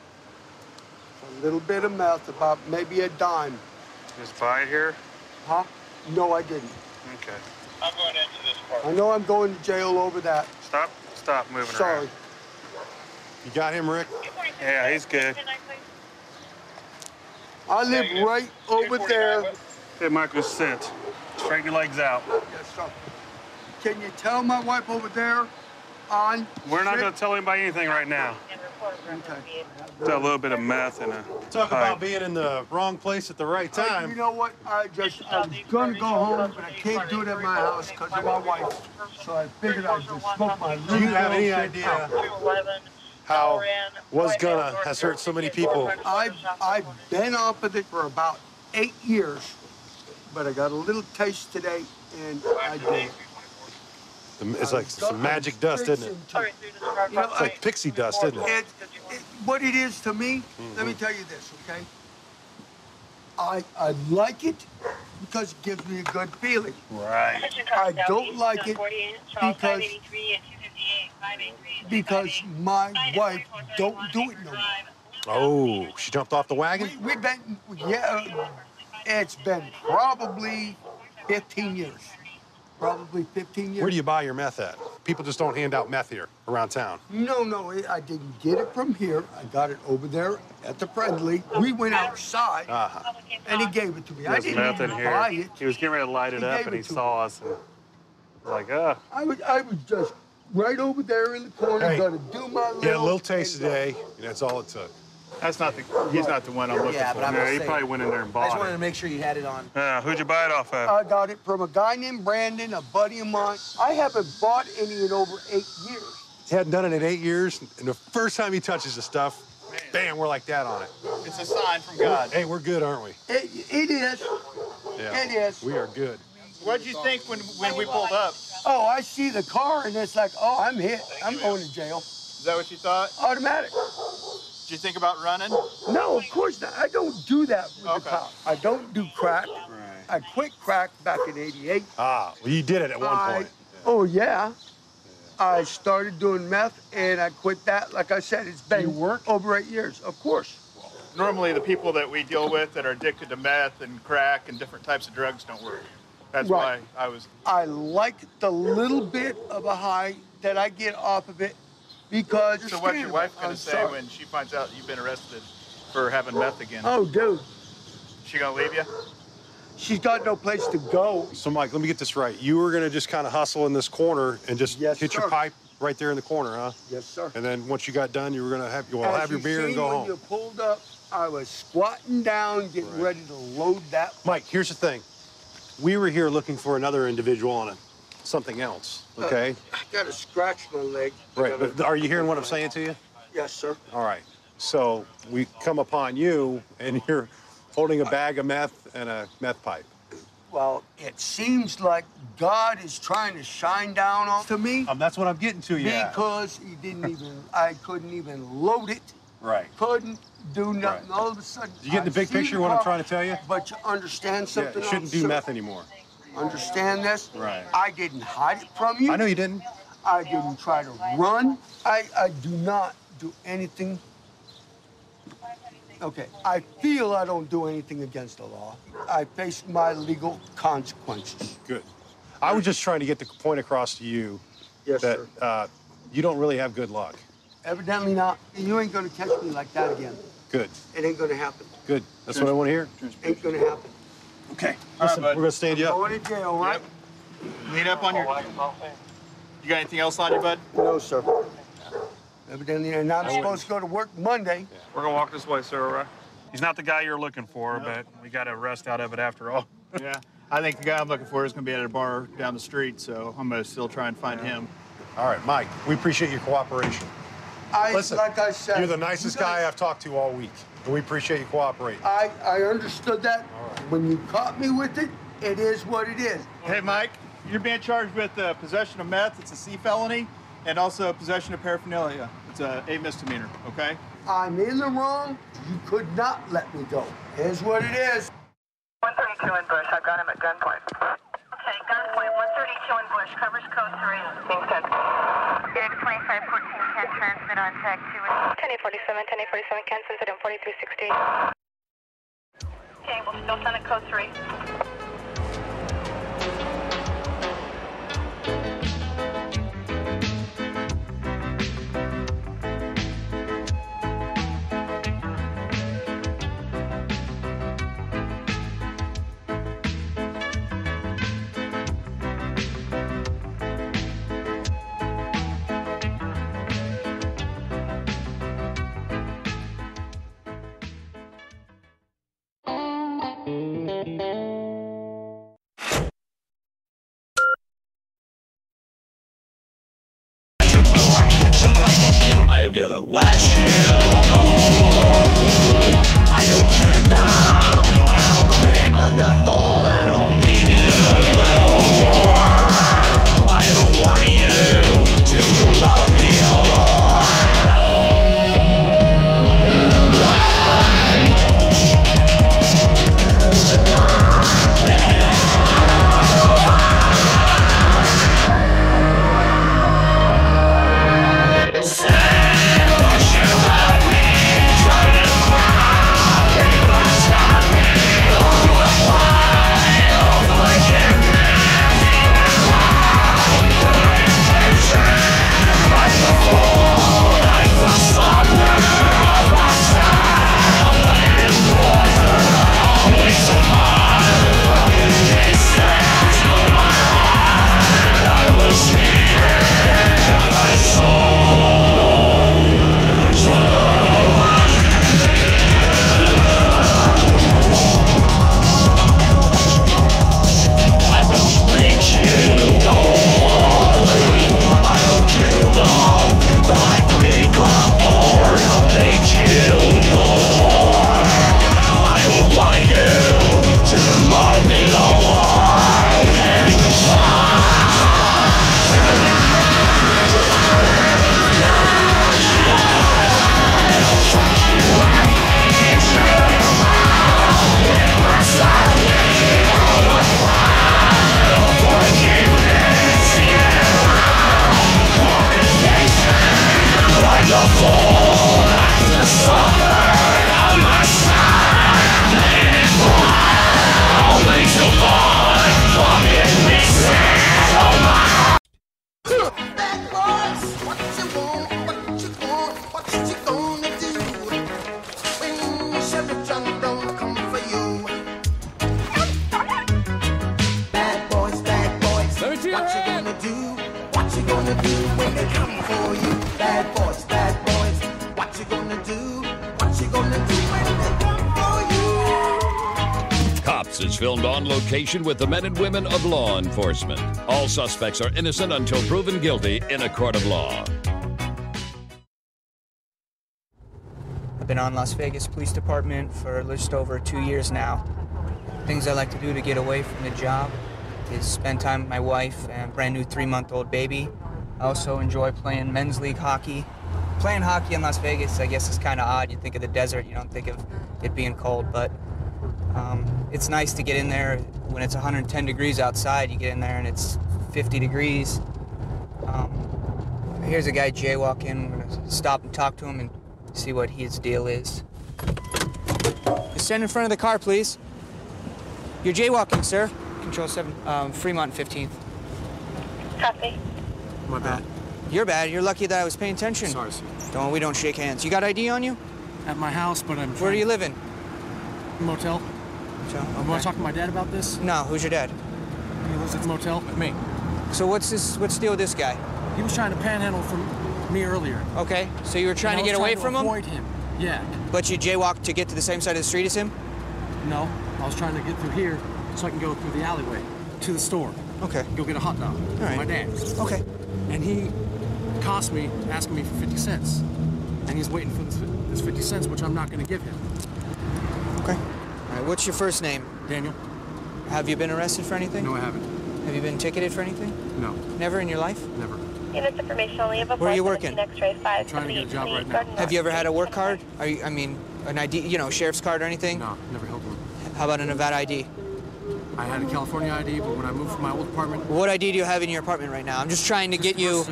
A little bit of meth, about maybe a dime. Just buy it here? Huh? No, I didn't. Okay. I'm going into this part. I know I'm going to jail over that. Stop moving Sorry. around. You got him, Rick? Yeah, he's good. I live right over there. Hey, Michael, sit. Straighten your legs out. Yes, sir. Can you tell my wife over there on? We're not going to tell anybody anything right now. Okay. It's a little bit of meth and a Talk pipe. about being in the wrong place at the right time. You know what? I was gonna go home, but I can't do it at my house because of my wife. So I figured I'd just smoke my little. Do you have any shit idea out. how was gonna has hurt so many people? I've been off of it for about 8 years, but I got a little taste today, and I did. It's like some magic dust, isn't it? You know, It's like pixie dust, isn't it? What it is to me, let me tell you this, okay? I like it because it gives me a good feeling. Right. I don't like it because my wife don't do it no more. Oh, she jumped off the wagon? We've been, yeah, it's been probably 15 years. Probably 15 years. Where do you buy your meth at? People just don't hand out meth here around town. No, I didn't get it from here. I got it over there at the Friendly. We went outside, and he gave it to me. I There's didn't meth in even here. buy it. He was getting ready to light it He up, gave and it he to saw us, and was like, oh. I was just right over there in the corner, Hey, gonna do my little. You had a little taste today, and that's all it took. That's not the. He's not the one I'm looking Yeah, for. but I'm Yeah, just he saying. probably went in there and I bought just wanted it. to make sure you had it on. Who'd you buy it off of? I got it from a guy named Brandon, a buddy of mine. I haven't bought any in over 8 years. He hadn't done it in 8 years, and the first time he touches the stuff, bam, we're like that on it. It's a sign from God. Hey, we're good, aren't we? It is. Yeah. It is. We are good. What did you think when we pulled up? Oh, I see the car, and it's like, oh, I'm hit. I'm going to jail. Is that what you thought? Automatic. Did you think about running? No, of course not. I don't do that with the Okay. cop. I don't do crack. I quit crack back in '88. Ah, well, you did it at one point. Oh, yeah. I started doing meth, and I quit that. Like I said, it's been over 8 years, of course. Normally, the people that we deal with that are addicted to meth and crack and different types of drugs don't work. That's Right. why I was. I like the little bit of a high that I get off of it because. So what's your wife gonna I'm say sorry. when she finds out you've been arrested for having meth again? Oh, dude. She gonna leave you? She's got no place to go. So, Mike, let me get this right. You were going to just kind of hustle in this corner and just hit your sir. pipe right there in the corner, huh? Yes, sir. And then once you got done, you were going to have, As have your you beer and seen go when home. you pulled up, I was squatting down, getting ready to load that. Mike, here's the thing. We were here looking for another individual on something else, okay? I got a scratch on my leg. Right, but are you hearing what I'm saying to you? Yes, sir. All right. So we come upon you, and you're holding a bag of meth and a meth pipe. Well, it seems like God is trying to shine down on to me. That's what I'm getting to, yeah. Because he didn't even, I couldn't even load it. Right. Couldn't do nothing. All of a sudden, You get the I big see picture of what I'm car, trying to tell you? But you understand Yeah, something it shouldn't else, do sir? meth anymore. Understand this? Right. I didn't hide it from you. I know you didn't. I didn't try to run. I do not do anything. Okay, I feel I don't do anything against the law. I face my legal consequences. Good. I was just trying to get the point across to you Yes, that sir. You don't really have good luck. Evidently not. You ain't gonna catch me like that again. Good. It ain't gonna happen. Good. That's what I want to hear. Ain't gonna happen. Okay. All Listen, right, bud. we're going to stand you up. Going to jail, right? Meet up on your... You got anything else on you, bud? No, sir. Evidently, and I'm supposed to go to work Monday. We're gonna walk this way, sir, all right? He's not the guy you're looking for, but we got a arrest out of it after all. Yeah. I think the guy I'm looking for is going to be at a bar down the street, so I'm going to still try and find him. All right, Mike, we appreciate your cooperation. Listen, like I said, you're the nicest guy I've talked to all week, and we appreciate you cooperating. I understood that. When you caught me with it, it is what it is. Hey, Mike, you're being charged with possession of meth. It's a C felony, and also possession of paraphernalia. It's a misdemeanor, okay? I'm in the wrong. You could not let me go. Here's what it is. 132 in Bush. I've got him at gunpoint. Okay, gunpoint. 132 in Bush. Covers code 3. Being sent. X 2514 can transmit on tag 2. 1047, 1047 can send it in 4360. Okay, we'll still send it code 3. I will watch you. I don't care now. I'm not falling on me. I don't want you to love me alone. Is filmed on location with the men and women of law enforcement. All suspects are innocent until proven guilty in a court of law. I've been on Las Vegas Police Department for just over 2 years now. Things I like to do to get away from the job is spend time with my wife and brand new 3-month-old baby. I also enjoy playing men's league hockey. Playing hockey in Las Vegas, I guess, is kind of odd. You think of the desert, you don't think of it being cold, but It's nice to get in there when it's 110 degrees outside. You get in there and it's 50 degrees. Here's a guy jaywalking. I'm gonna stop and talk to him and see what his deal is. Just stand in front of the car, please. You're jaywalking, sir. Control 7, Fremont 15th. Copy. My bad. You're bad. You're lucky that I was paying attention. Sorry, sir. We don't shake hands. You got ID on you? At my house, but I'm... Where do you live in? Motel. Motel, okay. You want to talk to my dad about this? No, who's your dad? He lives at the motel with me. So what's the deal with this guy? He was trying to panhandle from me earlier. Okay, so you were trying to get away from him? Avoid him. Yeah. But you jaywalked to get to the same side of the street as him? No, I was trying to get through here so I can go through the alleyway to the store. Okay. Go get a hot dog for my dad. Okay. And he cost me asking me for 50 cents. And he's waiting for this 50 cents, which I'm not going to give him. Okay. All right, what's your first name? Daniel. Have you been arrested for anything? No, I haven't. Have you been ticketed for anything? No. Never in your life? Never. Units information only of a Where are you working? X-ray 5. I'm trying to get a job right now. Have you ever had a work card? An ID, sheriff's card or anything? No, never held one. How about a Nevada ID? I had a California ID, but when I moved from my old apartment... What ID do you have in your apartment right now? I'm just trying to get you...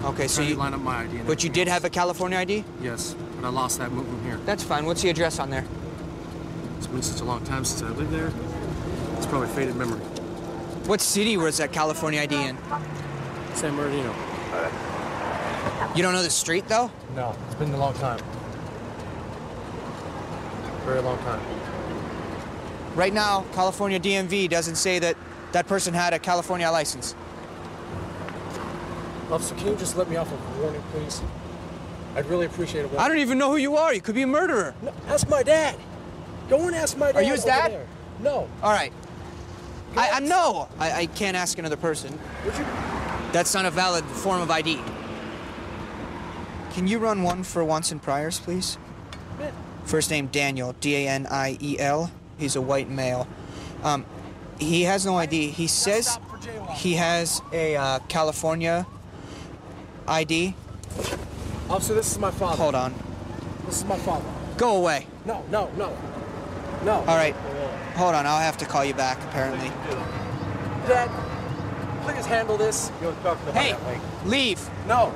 Okay, so you... line up my ID. But you did have a California ID? Yes, but I lost that moving here. That's fine. What's the address on there? It's been such a long time since I lived there. It's probably faded memory. What city was that California ID in? San Bernardino. You don't know the street, though? No, it's been a long time. Very long time. Right now, California DMV doesn't say that that person had a California license. Officer, can you just let me off with a warning, please? I'd really appreciate it. I don't even know who you are. You could be a murderer. No, ask my dad. Go and ask my dad. Are you his dad? There. No. All right. I can't ask another person. Would you? That's not a valid form of ID. Can you run one for once and priors, please? Yeah. First name Daniel, D-A-N-I-E-L. He's a white male. He has no ID. He says he has a California ID. Officer, this is my father. Hold on. This is my father. Go away. No. All right. Hold on. I'll have to call you back, apparently. Dad, please handle this. You don't talk to Hey, that way. leave. No.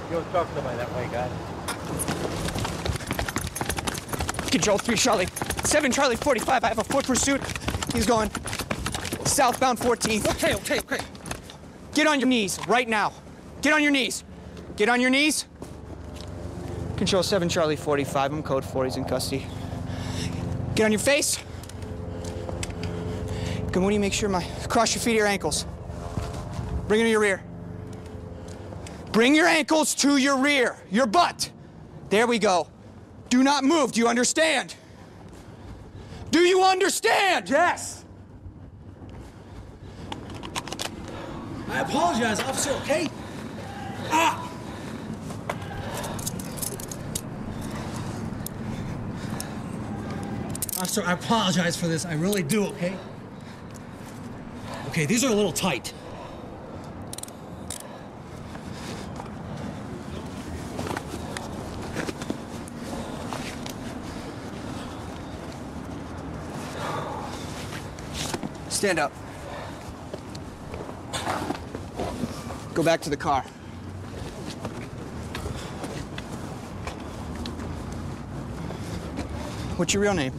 You don't talk to me that way, guy. Control 3 Charlie. 7 Charlie 45. I have a Ford Pursuit. He's going southbound 14th. Okay. Get on your knees right now. Get on your knees. Get on your knees. Control 7 Charlie 45. I'm code 4. He's in custody. Get on your face. Good. When you make sure cross your feet to your ankles. Bring it to your rear. Bring your ankles to your rear. Your butt. There we go. Do not move. Do you understand? Do you understand? Yes. I apologize, officer, okay? Officer, I apologize for this. I really do, okay? Okay, these are a little tight. Stand up. Go back to the car. What's your real name?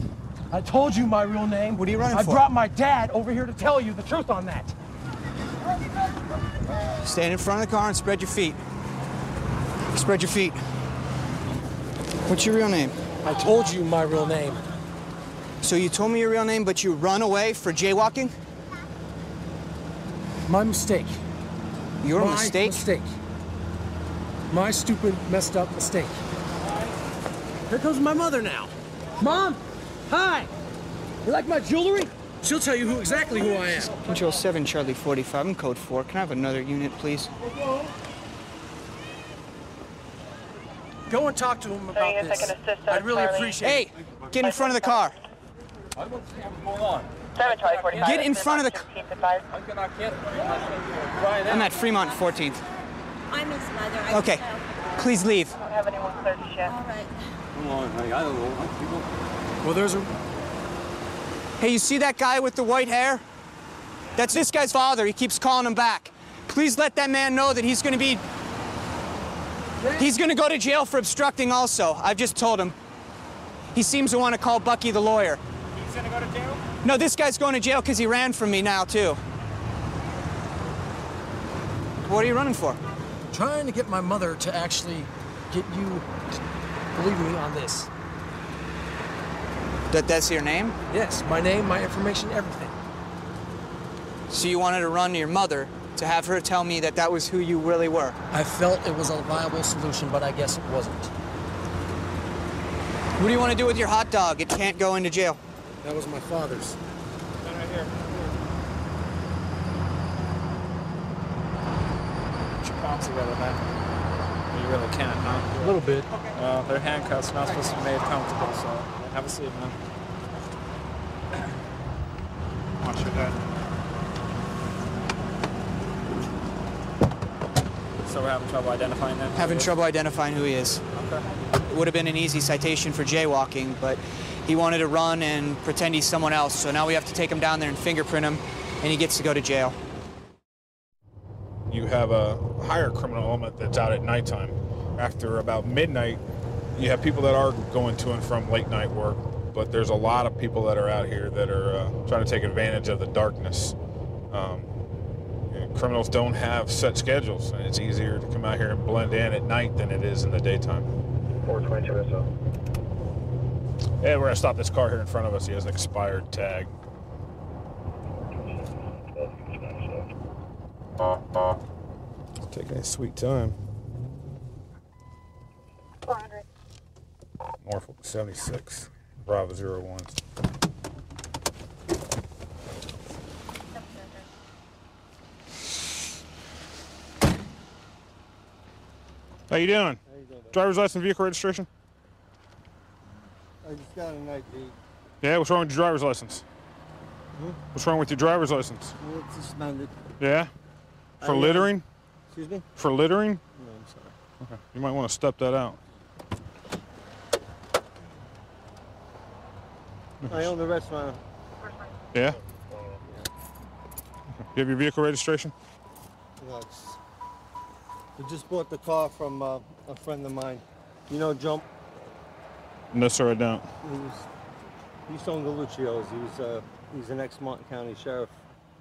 I told you my real name. What are you running for? I brought my dad over here to tell you the truth on that. Stand in front of the car and spread your feet. Spread your feet. What's your real name? I told you my real name. So you told me your real name, but you run away for jaywalking? My mistake. Your mistake? Mistake. My stupid, messed up mistake. Here comes my mother now. Mom, hi. You like my jewelry? She'll tell you exactly who I am. Control 7 Charlie 45. I'm code 4. Can I have another unit, please? Go and talk to him about this. I'd really appreciate it. Hey, get in front of the car. I don't see what's going on. 7 Charlie 45. Get in front of the car. I'm at Fremont 14th. I'm his mother. Okay, please leave. I don't have anyone cleared yet. All right. Come on, honey. I don't know. Well, there's a... Hey, you see that guy with the white hair? That's this guy's father. He keeps calling him back. Please let that man know that he's going to go to jail for obstructing also. I've just told him. He seems to want to call Bucky the lawyer. He's gonna go to jail? No, this guy's going to jail because he ran from me now, too. What are you running for? Trying to get my mother to actually get you to believe me on this. That's your name? Yes, my name, my information, everything. So you wanted to run to your mother to have her tell me that that was who you really were? I felt it was a viable solution, but I guess it wasn't. What do you want to do with your hot dog? It can't go into jail. That was my father's. Right here. Put your palms together, man. You really can't, huh? A little bit. Well, they're handcuffs, not supposed to be made comfortable, so have a seat, man. Watch your head. So we're having trouble identifying them? Having trouble identifying who he is. Okay. It would have been an easy citation for jaywalking, but he wanted to run and pretend he's someone else, so now we have to take him down there and fingerprint him, and he gets to go to jail. You have a higher criminal element that's out at nighttime. After about midnight, you have people that are going to and from late night work, but there's a lot of people that are out here that are trying to take advantage of the darkness. Criminals don't have set schedules, and it's easier to come out here and blend in at night than it is in the daytime. 422 SO. Yeah, we're gonna stop this car here in front of us. He has an expired tag. Taking his sweet time. 400. Norfolk 76, Bravo 01. How you doing? How you doing? Driver's license, vehicle registration? I just got a night beat. Yeah, what's wrong with your driver's license? What's wrong with your driver's license? It's suspended. Yeah? For littering? Excuse me? For littering? No, I'm sorry. Okay. You might want to step that out. I own the restaurant. Yeah? You have your vehicle registration? No, I just bought the car from a friend of mine. You know Jump? No, sir, I don't. He used to own the Lucio's. He's an ex-Martin County sheriff.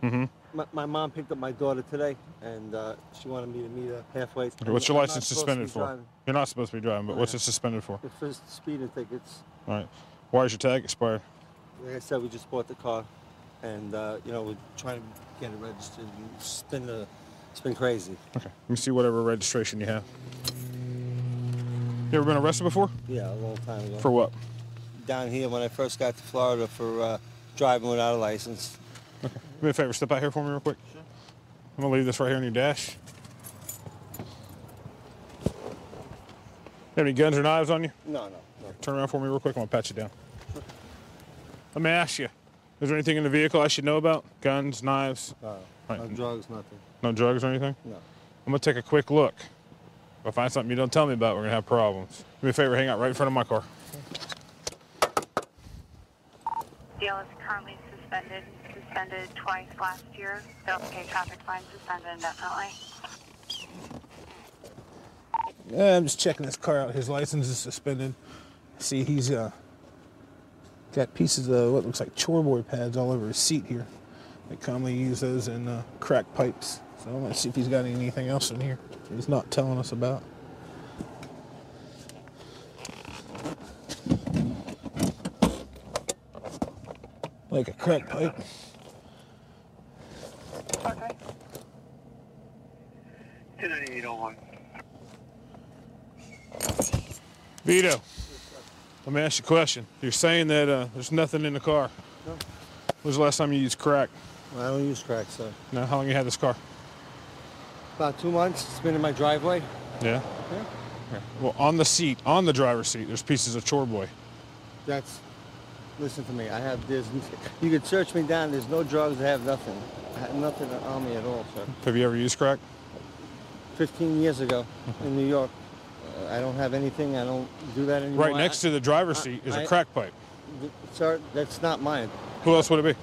Mm-hmm. My mom picked up my daughter today, and she wanted me to meet her halfway. Okay, what's your license suspended for? Driving. You're not supposed to be driving, but what's it suspended for? For speeding tickets. All right. Why is your tag expired? Like I said, we just bought the car, and we're trying to get it registered. And it's been crazy. Okay. Let me see whatever registration you have. You ever been arrested before? Yeah, a long time ago. For what? Down here when I first got to Florida for driving without a license. Okay. Do me a favor, step out here for me real quick. Sure. I'm gonna leave this right here on your dash. You have any guns or knives on you? No. Turn around for me real quick. I'm gonna pat you down. Sure. Let me ask you. Is there anything in the vehicle I should know about? Guns, knives? No right. drugs, nothing. No drugs or anything? No. I'm gonna take a quick look. If I find something you don't tell me about, we're gonna have problems. Do me a favor, hang out right in front of my car. Deal is currently suspended twice last year. Failed to pay traffic fine, suspended indefinitely. Yeah, I'm just checking this car out. His license is suspended. See, he's got pieces of what looks like chorboard pads all over his seat here. They commonly use those in crack pipes. So I'm gonna see if he's got anything else in here he's not telling us about. Like a crack pipe. Okay. 29801. Vito, let me ask you a question. You're saying that there's nothing in the car. No. When was the last time you used crack? I don't use crack, sir. No, how long you had this car? About 2 months. It's been in my driveway. Yeah? Yeah. Okay. Well, on the seat, on the driver's seat, there's pieces of chorboy. Listen to me. You could search me down. There's no drugs. I have nothing. I have nothing on me at all, sir. Have you ever used crack? 15 years ago in New York. I don't have anything. I don't do that anymore. Right next to the driver's seat is a crack pipe. Sir, that's not mine. Who else would it be?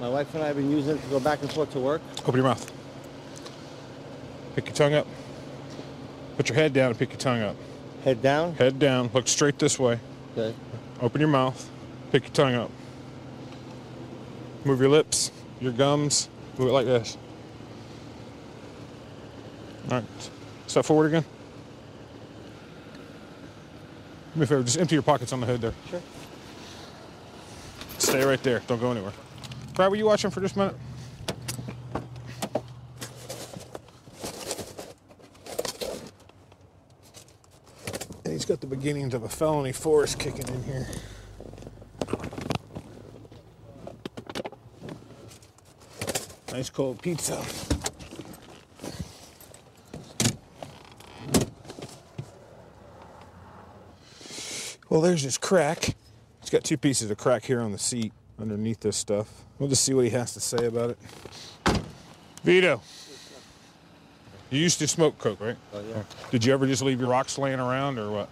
My wife and I have been using it to go back and forth to work. Open your mouth. Pick your tongue up. Put your head down and pick your tongue up. Head down? Head down. Look straight this way. Okay. Open your mouth. Pick your tongue up. Move your lips, your gums. Move it like this. All right. Step forward again. Do me a favor, just empty your pockets on the hood there. Sure. Stay right there. Don't go anywhere. Brad, were you watching for just a minute? And he's got the beginnings of a felony force kicking in here. Nice cold pizza. Well, there's his crack. He's got 2 pieces of crack here on the seat underneath this stuff. We'll just see what he has to say about it. Vito, you used to smoke coke, right? Oh, yeah. Did you ever just leave your rocks laying around or what?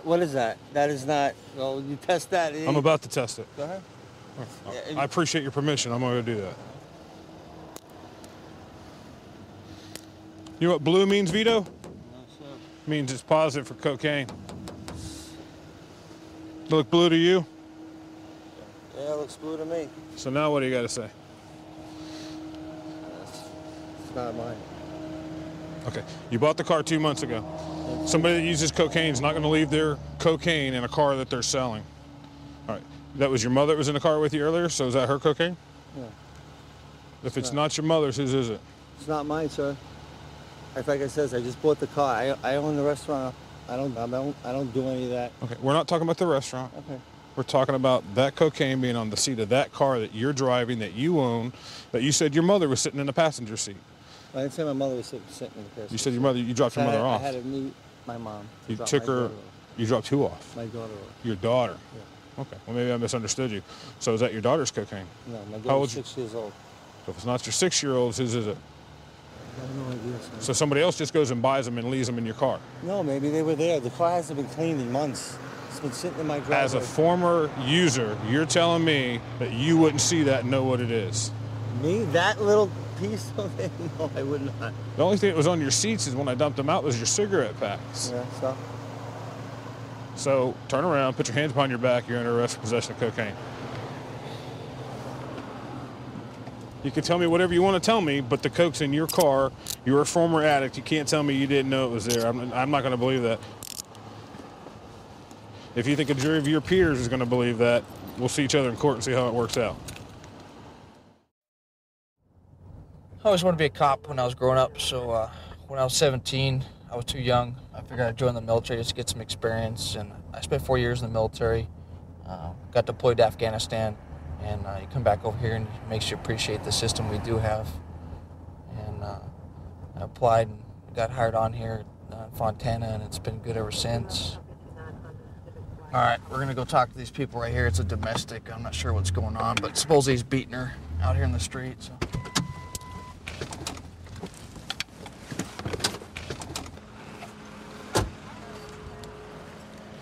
What is that? That is not, well, you test that. I'm about to test it. Go ahead. I appreciate your permission. I'm going to do that. You know what blue means, Vito? No, sir. Means it's positive for cocaine. Look blue to you? Yeah, it looks blue to me. So now what do you got to say? It's not mine. Okay. You bought the car 2 months ago. Somebody that uses cocaine is not going to leave their cocaine in a car that they're selling. All right. That was your mother that was in the car with you earlier, so is that her cocaine? Yeah. If it's not your mother's, whose is it? It's not mine, sir. Like I said, I just bought the car. I own the restaurant. I don't do any of that. Okay, we're not talking about the restaurant. Okay. We're talking about that cocaine being on the seat of that car that you're driving, that you own, that you said your mother was sitting in the passenger seat. I didn't say my mother was sitting in the passenger seat. You said you dropped your mother off. I had to meet my mom. You took her, you dropped who off? My daughter off. Your daughter? Yeah. Okay, well maybe I misunderstood you. So is that your daughter's cocaine? No, my How old daughter's 6 years old. So if it's not your 6-year-old's, whose is it? I have no idea, sir. So somebody else just goes and buys them and leaves them in your car? No, maybe they were there. The car hasn't been cleaned in months. It's been sitting in my driveway. As a former user, you're telling me that you wouldn't see that and know what it is? Me? That little piece of it? No, I would not. The only thing that was on your seats is when I dumped them out was your cigarette packs. Yeah, so? So turn around, put your hands behind your back, you're under arrest for possession of cocaine. You can tell me whatever you want to tell me, but the coke's in your car. You're a former addict. You can't tell me you didn't know it was there. I'm not going to believe that. If you think a jury of your peers is going to believe that, we'll see each other in court and see how it works out. I always wanted to be a cop when I was growing up, so when I was 17, I was too young. I figured I'd join the military just to get some experience, and I spent 4 years in the military, got deployed to Afghanistan, and you come back over here and it makes you appreciate the system we do have. And I applied and got hired on here in Fontana, and it's been good ever since. All right, we're going to go talk to these people right here. It's a domestic. I'm not sure what's going on, but supposedly he's beating her out here in the street. So.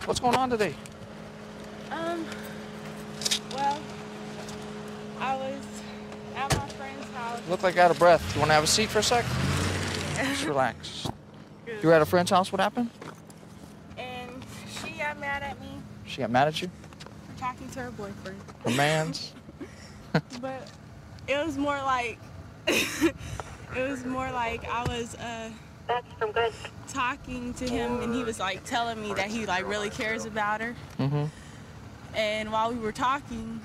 What's going on today? Well, I was at my friend's house. You look like you're out of breath. You want to have a seat for a sec? Just relax. You were at a friend's house. What happened? And she got mad at me She got mad at you? for talking to her boyfriend. Her mans? But it was more like, I was talking to him, and he was like telling me that he like really cares about her. Mm-hmm. And while we were talking,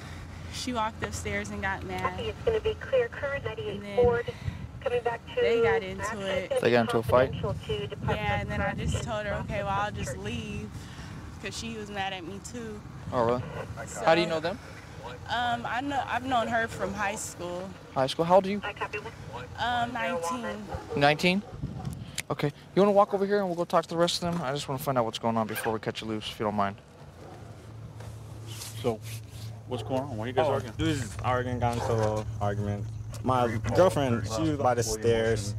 she walked upstairs and got mad. It's going to be clear current 98 And then Ford coming back to. they got into it. They got into a fight? Yeah, and then I just told her, okay, well, I'll just leave, because she was mad at me too. Oh, really? So, How do you know them? I've known her from high school. High school? How old are you? 19. 19? Okay. You want to walk over here and we'll go talk to the rest of them? I just want to find out what's going on before we cut you loose, if you don't mind. So, what's going on? Why are you guys arguing? We was arguing, got into an argument. My girlfriend, she was by the stairs,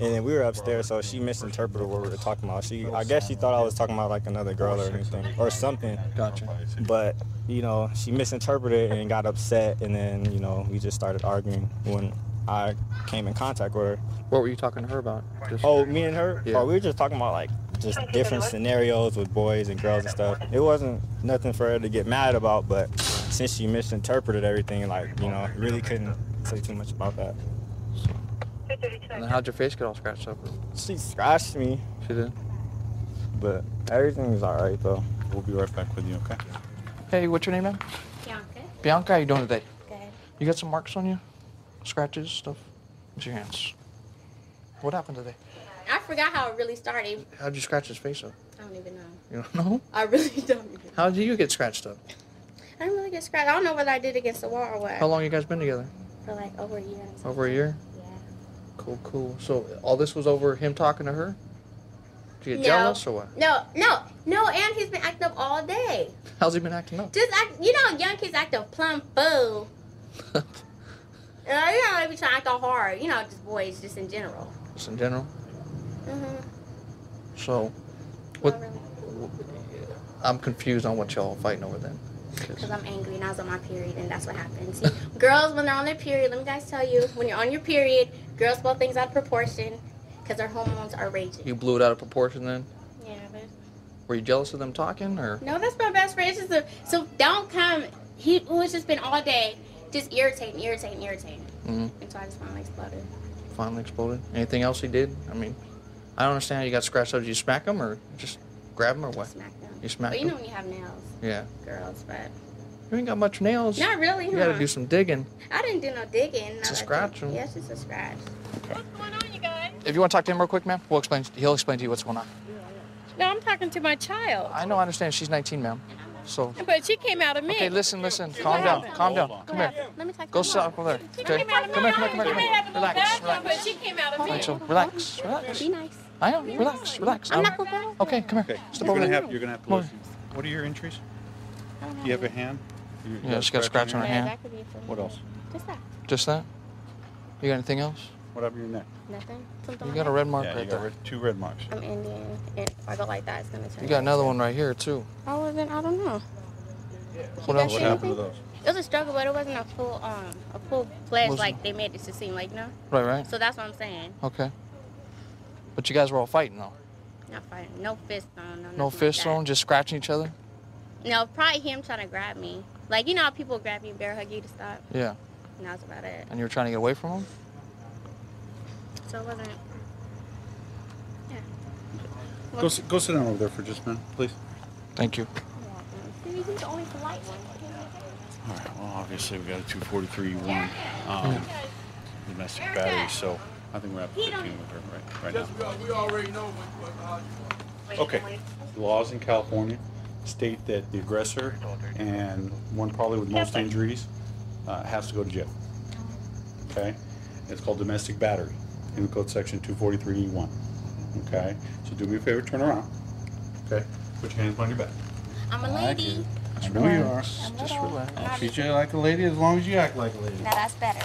And then we were upstairs, so she misinterpreted what we were talking about. I guess she thought I was talking about like another girl or anything, or something. Gotcha. But, you know, she misinterpreted and got upset, and then, you know, we just started arguing when I came in contact with her. What were you talking to her about? Oh, me and her? Yeah. Oh, we were just talking about, like, just different scenarios with boys and girls and stuff. It wasn't nothing for her to get mad about, but since she misinterpreted everything, like, you know, really couldn't say too much about that. And then how'd your face get all scratched up? She scratched me. She did? But everything's all right, though. We'll be right back with you, okay? Hey, what's your name, man? Bianca. Bianca, how you doing today? Good. You got some marks on you? Scratches, stuff? What's your hands? What happened today? I forgot how it really started. How'd you scratch his face up? I don't even know. You don't know? I really don't even know. How did you get scratched up? I didn't really get scratched. I don't know whether I did against the wall or what. How long you guys been together? For like over a year. Over a year? Yeah. Cool, cool. So all this was over him talking to her? Did you get jealous or what? No, and he's been acting up all day. How's he been acting up? Just act, you know, young kids act a plumb fool. You know, they be trying to act all hard. You know, just boys, just in general. Just in general? Mm-hmm. So, what? I'm confused on what y'all fighting over then. Because I'm angry and I was on my period, and that's what happens. See, girls, when they're on their period, let me guys tell you, when you're on your period, girls blow things out of proportion because their hormones are raging. You blew it out of proportion then? Yeah, but... Were you jealous of them talking, or? No, that's my best friend. It's just so don't come. It's just been all day, just irritating. Mm-hmm. And so I just finally exploded. Finally exploded? Anything else he did? I mean, I don't understand how you got scratched up. Did you smack him, or just grab him, or what? Smack them. You smacked But you him? know when you have nails. Yeah. Girls, but... You ain't got much nails. Not really, You gotta do some digging. I didn't do no digging. It's a scratch. Yeah, it's just a scratch. If you want to talk to him real quick, ma'am, he'll explain to you what's going on. No, I'm talking to my child. I know, I understand. She's 19, ma'am. So. But she came out of me. Okay, listen. Calm down. Come here. Let me talk Go sit over there. Okay? Come here. Relax. But she came out of me. Rachel, relax. Be nice. I am. Relax. I'm not gonna go. Okay, come here. Step You're over gonna there. have to listen. What are your injuries? Do you have a hand? Yeah, she got a scratch on her hand. What else? Just that. Just that? You got anything else? What happened to your neck? Nothing. Something You like got a that. red mark Yeah, right you got there. two red marks. I'm Indian, and if I go like that, it's gonna turn. You got another one right here too. I don't know. What else? What happened to those? It was a struggle, but it wasn't a full fledged like they made it to seem like, no. Right. So that's what I'm saying. Okay. But you guys were all fighting though. Not fighting. No fist thrown. No fist thrown, just scratching each other. No, probably him trying to grab me. Like, you know how people grab you and bear hug you to stop? Yeah. And that was about it. And you were trying to get away from him? So it wasn't... Yeah. Go sit down over there for just a minute, please. Thank you. See, he's the only polite one. All right, well, obviously we got a 243-1 domestic battery, so I think we're at 15 with her right now. We already know. Okay, the laws in California state that the aggressor and one probably with most injuries has to go to jail. Okay, it's called domestic battery in code section 243E1. Okay, so do me a favor, turn around. Okay, put your hands on your back. I'm a lady. I know you are. Just relax. I'll treat you like a lady as long as you act like a lady. Now that's better.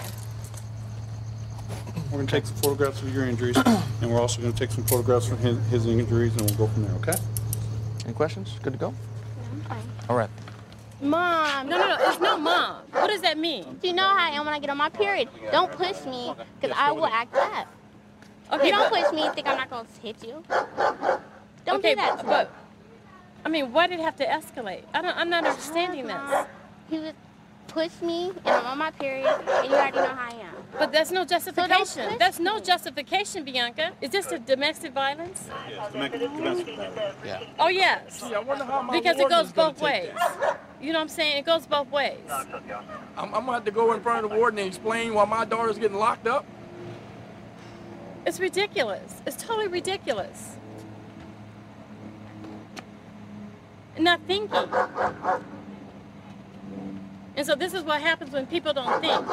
We're going to take some photographs of your injuries, and we're also going to take some photographs of his injuries, and we'll go from there, okay? Any questions? Good to go? I'm fine. All right. Mom. No, it's not mom. What does that mean? You know how I am when I get on my period. Don't push me, because I will act up. Okay, You don't push me and think I'm not going to hit you. Don't do that to me. But, I mean, why did it have to escalate? I'm not understanding this. He would push me, and I'm on my period, and you already know how I am. But that's no justification. push That's no justification, Bianca. Is this a domestic violence? Yes, domestic battery. Yeah. Oh, yes. I wonder how my Because it warden's goes gonna both take ways. You know what I'm saying? It goes both ways. I'm gonna have to go in front of the warden and explain why my daughter's getting locked up. It's ridiculous. It's totally ridiculous. Not thinking. And so this is what happens when people don't think.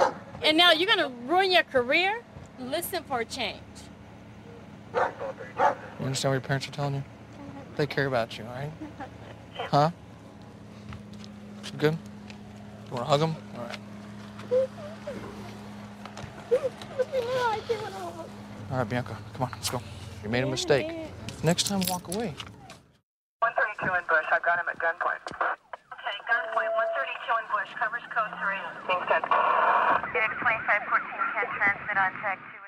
And now you're going to ruin your career? Listen for a change. You understand what your parents are telling you? They care about you, all right? Huh? Good? You want to hug them? All right. All right, Bianca, come on, let's go. You made a mistake. Next time, walk away. 132 in Bush. I've got him at gunpoint. Okay, gunpoint. 132 in Bush. Covers code 3. Being sent. Phoenix 2514 can transmit on tag 2.